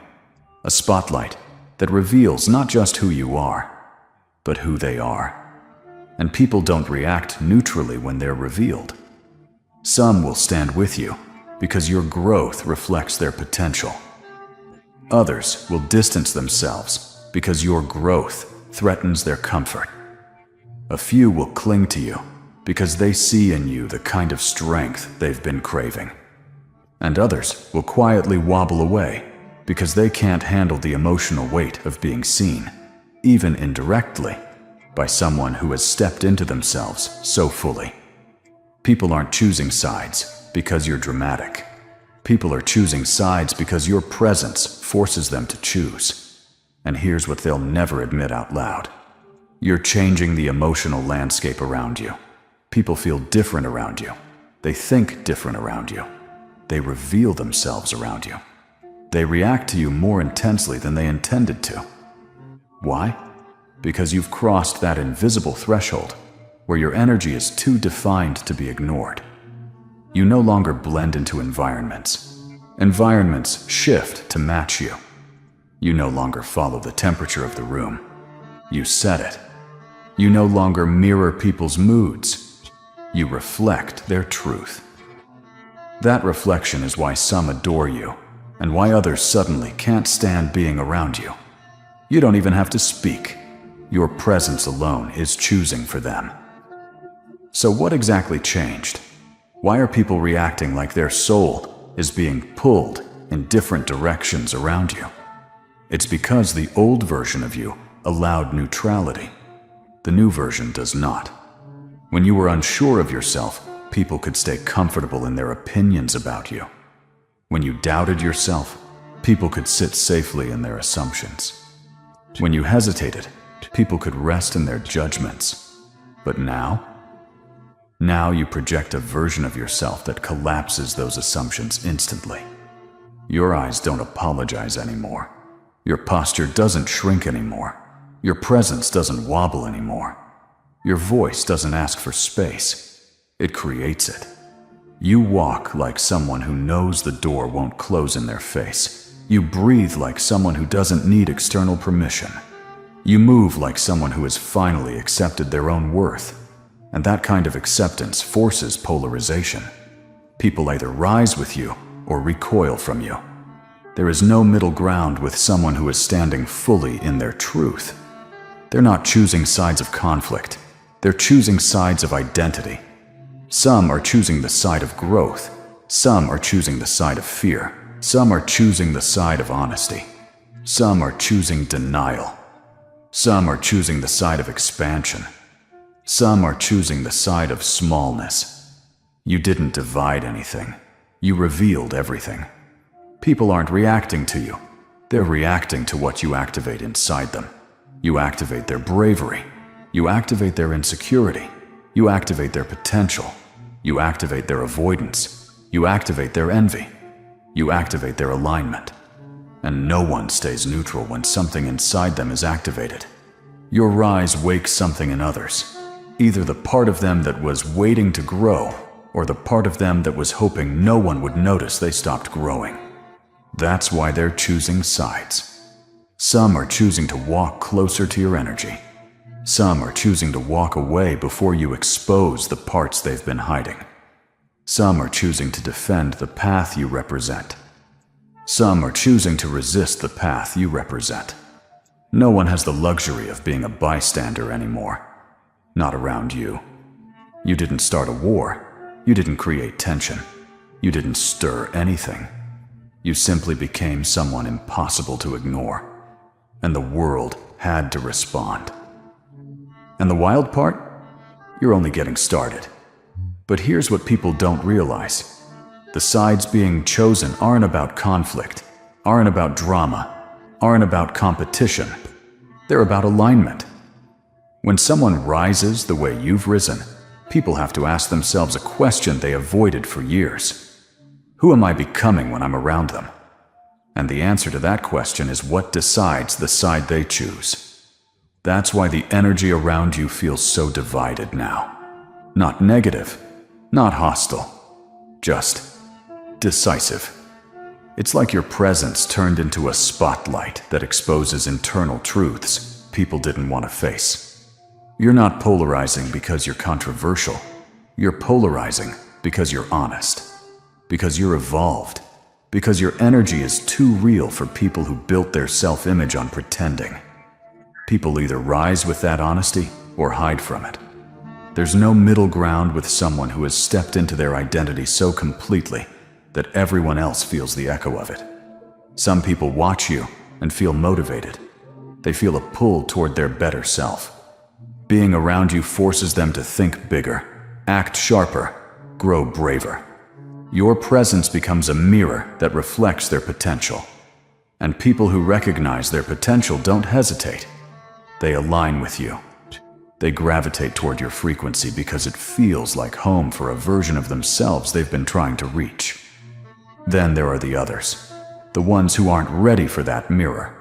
A spotlight that reveals not just who you are, but who they are. And people don't react neutrally when they're revealed. Some will stand with you because your growth reflects their potential. Others will distance themselves because your growth threatens their comfort. A few will cling to you because they see in you the kind of strength they've been craving. And others will quietly wobble away because they can't handle the emotional weight of being seen, even indirectly, by someone who has stepped into themselves so fully. People aren't choosing sides because you're dramatic. People are choosing sides because your presence forces them to choose. And here's what they'll never admit out loud. You're changing the emotional landscape around you. People feel different around you. They think different around you. They reveal themselves around you. They react to you more intensely than they intended to. Why? Because you've crossed that invisible threshold where your energy is too defined to be ignored. You no longer blend into environments. Environments shift to match you. You no longer follow the temperature of the room. You set it. You no longer mirror people's moods. You reflect their truth. That reflection is why some adore you, and why others suddenly can't stand being around you. You don't even have to speak. Your presence alone is choosing for them. So what exactly changed? Why are people reacting like their soul is being pulled in different directions around you? It's because the old version of you allowed neutrality. The new version does not. When you were unsure of yourself, people could stay comfortable in their opinions about you. When you doubted yourself, people could sit safely in their assumptions. When you hesitated, people could rest in their judgments. But now you project a version of yourself that collapses those assumptions instantly. Your eyes don't apologize anymore. Your posture doesn't shrink anymore. Your presence doesn't wobble anymore. Your voice doesn't ask for space. It creates it. You walk like someone who knows the door won't close in their face. You breathe like someone who doesn't need external permission. You move like someone who has finally accepted their own worth. And that kind of acceptance forces polarization. People either rise with you or recoil from you. There is no middle ground with someone who is standing fully in their truth. They're not choosing sides of conflict. They're choosing sides of identity. Some are choosing the side of growth. Some are choosing the side of fear. Some are choosing the side of honesty. Some are choosing denial. Some are choosing the side of expansion. Some are choosing the side of smallness. You didn't divide anything. You revealed everything. People aren't reacting to you. They're reacting to what you activate inside them. You activate their bravery. You activate their insecurity. You activate their potential. You activate their avoidance. You activate their envy. You activate their alignment. And no one stays neutral when something inside them is activated. Your rise wakes something in others. Either the part of them that was waiting to grow, or the part of them that was hoping no one would notice they stopped growing. That's why they're choosing sides. Some are choosing to walk closer to your energy. Some are choosing to walk away before you expose the parts they've been hiding. Some are choosing to defend the path you represent. Some are choosing to resist the path you represent. No one has the luxury of being a bystander anymore. Not around you. You didn't start a war. You didn't create tension. You didn't stir anything. You simply became someone impossible to ignore. And the world had to respond. And the wild part? You're only getting started. But here's what people don't realize. The sides being chosen aren't about conflict, aren't about drama, aren't about competition. They're about alignment. When someone rises the way you've risen, people have to ask themselves a question they avoided for years. Who am I becoming when I'm around them? And the answer to that question is what decides the side they choose. That's why the energy around you feels so divided now. Not negative, not hostile, just decisive. It's like your presence turned into a spotlight that exposes internal truths people didn't want to face. You're not polarizing because you're controversial. You're polarizing because you're honest, because you're evolved, because your energy is too real for people who built their self-image on pretending. People either rise with that honesty or hide from it. There's no middle ground with someone who has stepped into their identity so completely that everyone else feels the echo of it. Some people watch you and feel motivated. They feel a pull toward their better self. Being around you forces them to think bigger, act sharper, grow braver. Your presence becomes a mirror that reflects their potential. And people who recognize their potential don't hesitate. They align with you. They gravitate toward your frequency because it feels like home for a version of themselves they've been trying to reach. Then there are the others, the ones who aren't ready for that mirror.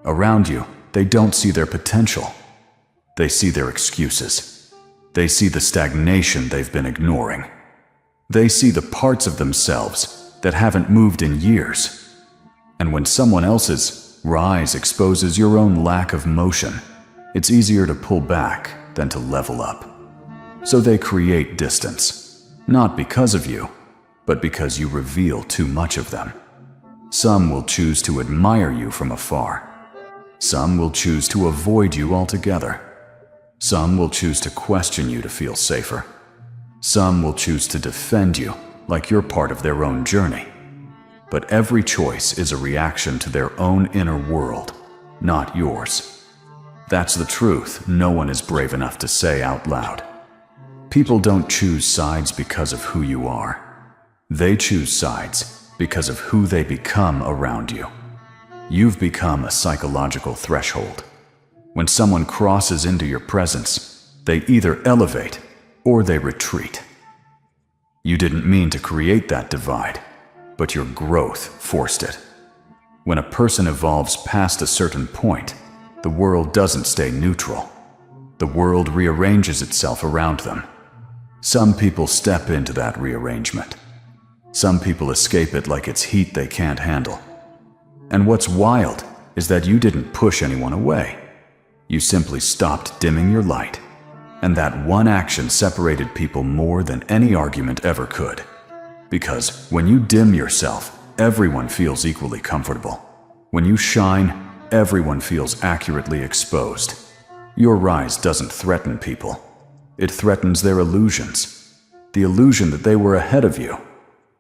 Around you, they don't see their potential. They see their excuses. They see the stagnation they've been ignoring. They see the parts of themselves that haven't moved in years. And when someone else's rise exposes your own lack of motion, it's easier to pull back than to level up. So they create distance, not because of you, but because you reveal too much of them. Some will choose to admire you from afar. Some will choose to avoid you altogether. Some will choose to question you to feel safer. Some will choose to defend you like you're part of their own journey. But every choice is a reaction to their own inner world, not yours. That's the truth no one is brave enough to say out loud. People don't choose sides because of who you are. They choose sides because of who they become around you. You've become a psychological threshold. When someone crosses into your presence, they either elevate or they retreat. You didn't mean to create that divide, but your growth forced it. When a person evolves past a certain point, the world doesn't stay neutral. The world rearranges itself around them. Some people step into that rearrangement. Some people escape it like it's heat they can't handle. And what's wild is that you didn't push anyone away. You simply stopped dimming your light. And that one action separated people more than any argument ever could. Because when you dim yourself, everyone feels equally comfortable. When you shine, everyone feels accurately exposed. Your rise doesn't threaten people. It threatens their illusions. The illusion that they were ahead of you.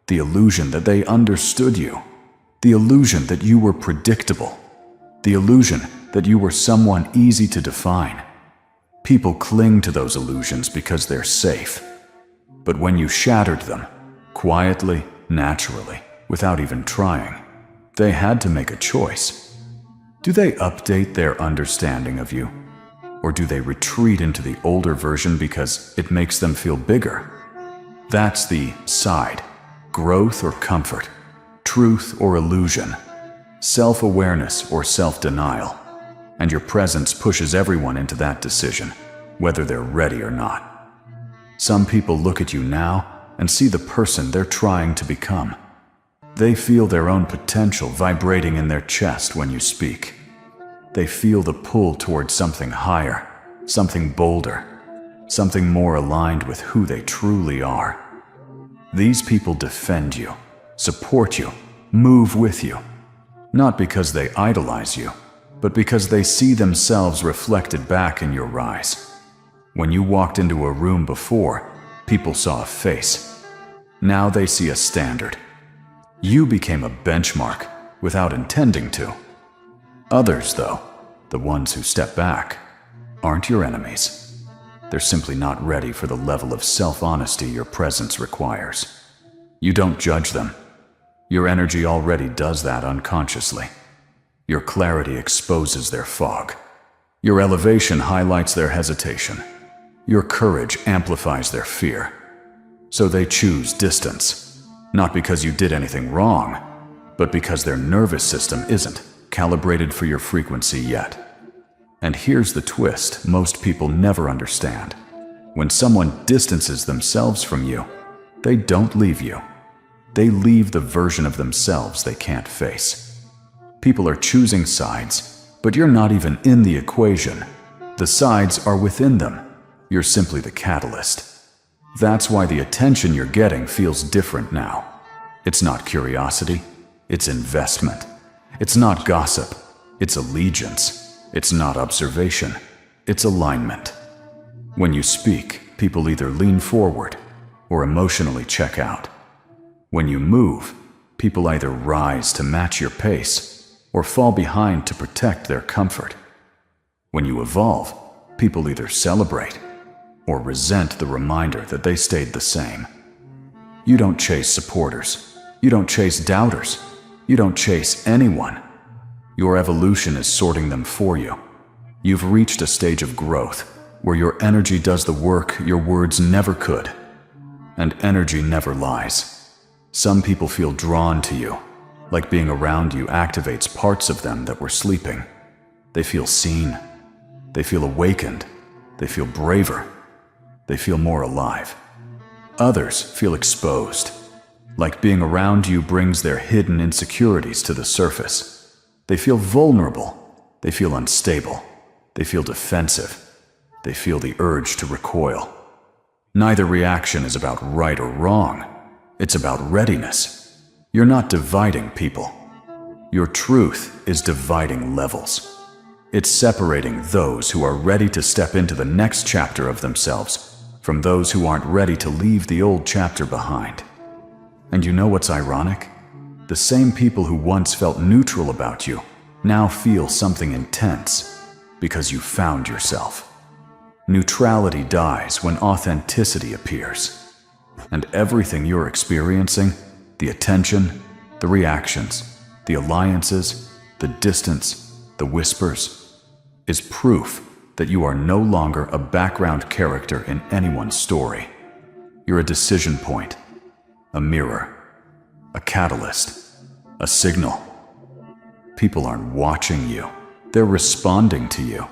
The illusion that they understood you. The illusion that you were predictable. The illusion that you were someone easy to define. People cling to those illusions because they're safe. But when you shattered them, quietly, naturally, without even trying, they had to make a choice. Do they update their understanding of you? Or do they retreat into the older version because it makes them feel bigger? That's the side. Growth or comfort. Truth or illusion. Self-awareness or self-denial. And your presence pushes everyone into that decision, whether they're ready or not. Some people look at you now and see the person they're trying to become. They feel their own potential vibrating in their chest when you speak. They feel the pull towards something higher, something bolder, something more aligned with who they truly are. These people defend you, support you, move with you, not because they idolize you, but because they see themselves reflected back in your rise. When you walked into a room before, people saw a face. Now they see a standard. You became a benchmark without intending to. Others, though, the ones who step back, aren't your enemies. They're simply not ready for the level of self-honesty your presence requires. You don't judge them. Your energy already does that unconsciously. Your clarity exposes their fog. Your elevation highlights their hesitation. Your courage amplifies their fear. So they choose distance, not because you did anything wrong, but because their nervous system isn't calibrated for your frequency yet. And here's the twist most people never understand. When someone distances themselves from you, they don't leave you. They leave the version of themselves they can't face. People are choosing sides, but you're not even in the equation. The sides are within them. You're simply the catalyst. That's why the attention you're getting feels different now. It's not curiosity, it's investment. It's not gossip, it's allegiance. It's not observation, it's alignment. When you speak, people either lean forward or emotionally check out. When you move, people either rise to match your pace or fall behind to protect their comfort. When you evolve, people either celebrate or resent the reminder that they stayed the same. You don't chase supporters. You don't chase doubters. You don't chase anyone. Your evolution is sorting them for you. You've reached a stage of growth where your energy does the work your words never could. And energy never lies. Some people feel drawn to you, like being around you activates parts of them that were sleeping. They feel seen. They feel awakened. They feel braver. They feel more alive. Others feel exposed, like being around you brings their hidden insecurities to the surface. They feel vulnerable. They feel unstable. They feel defensive. They feel the urge to recoil. Neither reaction is about right or wrong. It's about readiness. You're not dividing people. Your truth is dividing levels. It's separating those who are ready to step into the next chapter of themselves from those who aren't ready to leave the old chapter behind. And you know what's ironic? The same people who once felt neutral about you now feel something intense because you found yourself. Neutrality dies when authenticity appears. And everything you're experiencing, the attention, the reactions, the alliances, the distance, the whispers, is proof that you are no longer a background character in anyone's story. You're a decision point, a mirror, a catalyst, a signal. People aren't watching you, they're responding to you.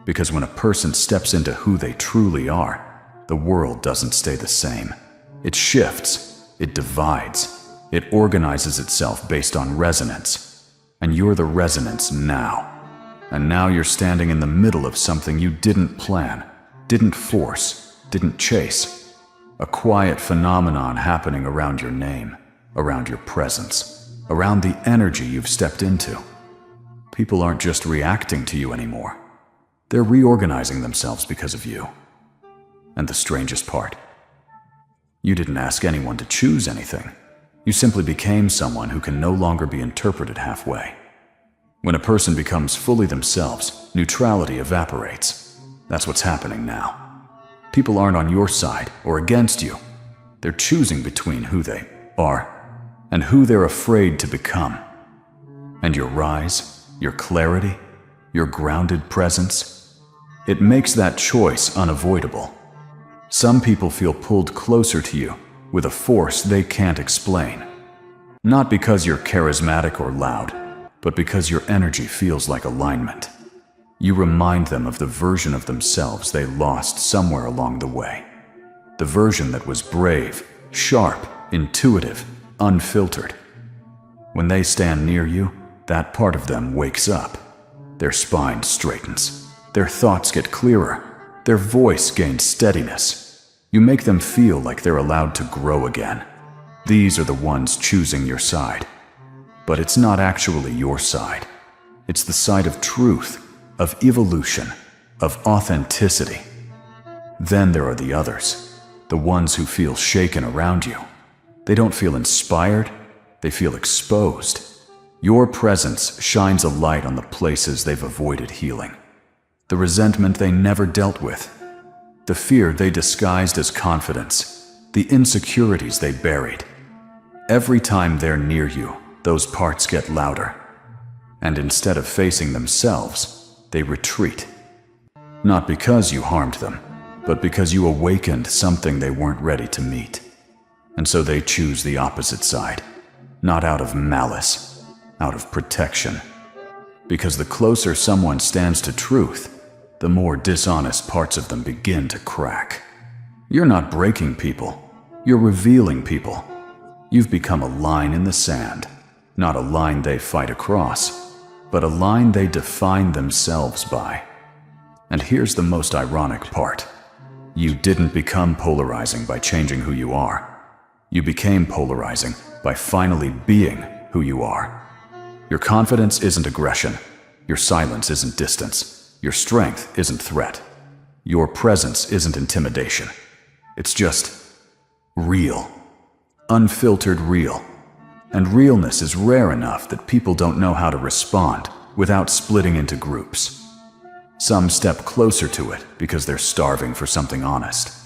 Because when a person steps into who they truly are, the world doesn't stay the same. It shifts, it divides, it organizes itself based on resonance. And you're the resonance now. And now you're standing in the middle of something you didn't plan, didn't force, didn't chase. A quiet phenomenon happening around your name, around your presence, around the energy you've stepped into. People aren't just reacting to you anymore. They're reorganizing themselves because of you. And the strangest part, you didn't ask anyone to choose anything. You simply became someone who can no longer be interpreted halfway. When a person becomes fully themselves, neutrality evaporates. That's what's happening now. People aren't on your side or against you. They're choosing between who they are and who they're afraid to become. And your rise, your clarity, your grounded presence, it makes that choice unavoidable. Some people feel pulled closer to you with a force they can't explain. Not because you're charismatic or loud, but because your energy feels like alignment. You remind them of the version of themselves they lost somewhere along the way. The version that was brave, sharp, intuitive, unfiltered. When they stand near you, that part of them wakes up. Their spine straightens. Their thoughts get clearer. Their voice gains steadiness. You make them feel like they're allowed to grow again. These are the ones choosing your side. But it's not actually your side. It's the side of truth, of evolution, of authenticity. Then there are the others, the ones who feel shaken around you. They don't feel inspired, they feel exposed. Your presence shines a light on the places they've avoided healing. The resentment they never dealt with. The fear they disguised as confidence. The insecurities they buried. Every time they're near you, those parts get louder. And instead of facing themselves, they retreat. Not because you harmed them, but because you awakened something they weren't ready to meet. And so they choose the opposite side, not out of malice, out of protection. Because the closer someone stands to truth, the more dishonest parts of them begin to crack. You're not breaking people, you're revealing people. You've become a line in the sand, not a line they fight across, but a line they define themselves by. And here's the most ironic part. You didn't become polarizing by changing who you are. You became polarizing by finally being who you are. Your confidence isn't aggression. Your silence isn't distance. Your strength isn't threat. Your presence isn't intimidation. It's just real. Unfiltered real. And realness is rare enough that people don't know how to respond without splitting into groups. Some step closer to it because they're starving for something honest.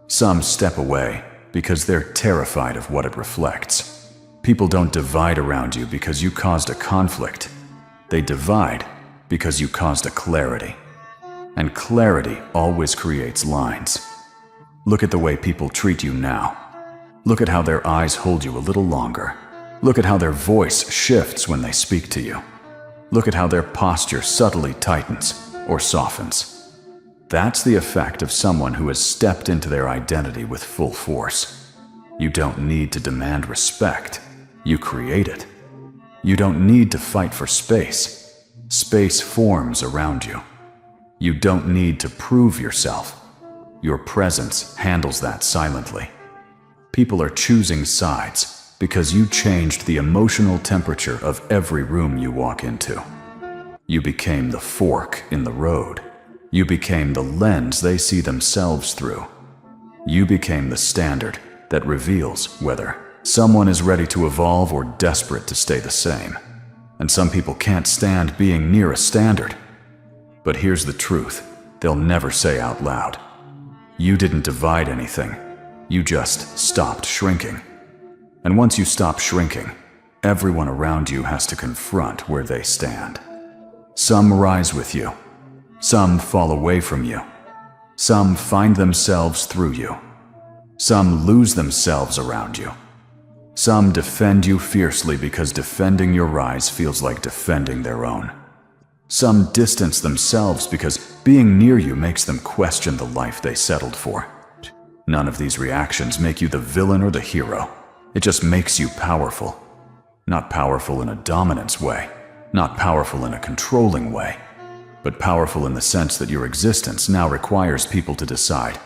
Some step away because they're terrified of what it reflects. People don't divide around you because you caused a conflict. They divide because you caused a clarity. And clarity always creates lines. Look at the way people treat you now. Look at how their eyes hold you a little longer. Look at how their voice shifts when they speak to you. Look at how their posture subtly tightens or softens. That's the effect of someone who has stepped into their identity with full force. You don't need to demand respect. You create it. You don't need to fight for space. Space forms around you. You don't need to prove yourself. Your presence handles that silently. People are choosing sides because you changed the emotional temperature of every room you walk into. You became the fork in the road. You became the lens they see themselves through. You became the standard that reveals whether someone is ready to evolve or desperate to stay the same. And some people can't stand being near a standard. But here's the truth they'll never say out loud. You didn't divide anything. You just stopped shrinking. And once you stop shrinking, everyone around you has to confront where they stand. Some rise with you. Some fall away from you. Some find themselves through you. Some lose themselves around you. Some defend you fiercely because defending your rise feels like defending their own. Some distance themselves because being near you makes them question the life they settled for. None of these reactions make you the villain or the hero. It just makes you powerful. Not powerful in a dominance way, not powerful in a controlling way, but powerful in the sense that your existence now requires people to decide,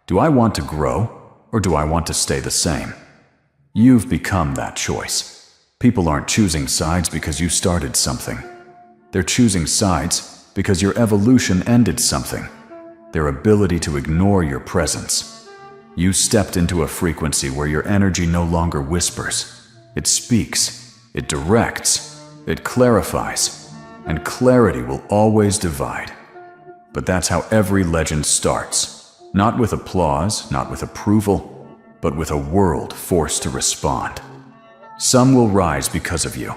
do I want to grow or do I want to stay the same? You've become that choice. People aren't choosing sides because you started something. They're choosing sides because your evolution ended something. Their ability to ignore your presence. You stepped into a frequency where your energy no longer whispers. It speaks, it directs, it clarifies, and clarity will always divide. But that's how every legend starts. Not with applause, not with approval, but with a world forced to respond. Some will rise because of you.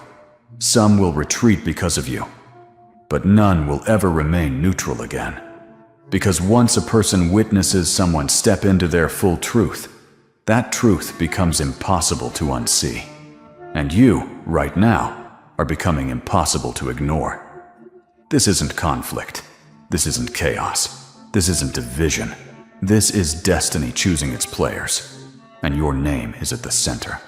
Some will retreat because of you. But none will ever remain neutral again. Because once a person witnesses someone step into their full truth, that truth becomes impossible to unsee. And you, right now, are becoming impossible to ignore. This isn't conflict. This isn't chaos. This isn't division. This is destiny choosing its players. And your name is at the center.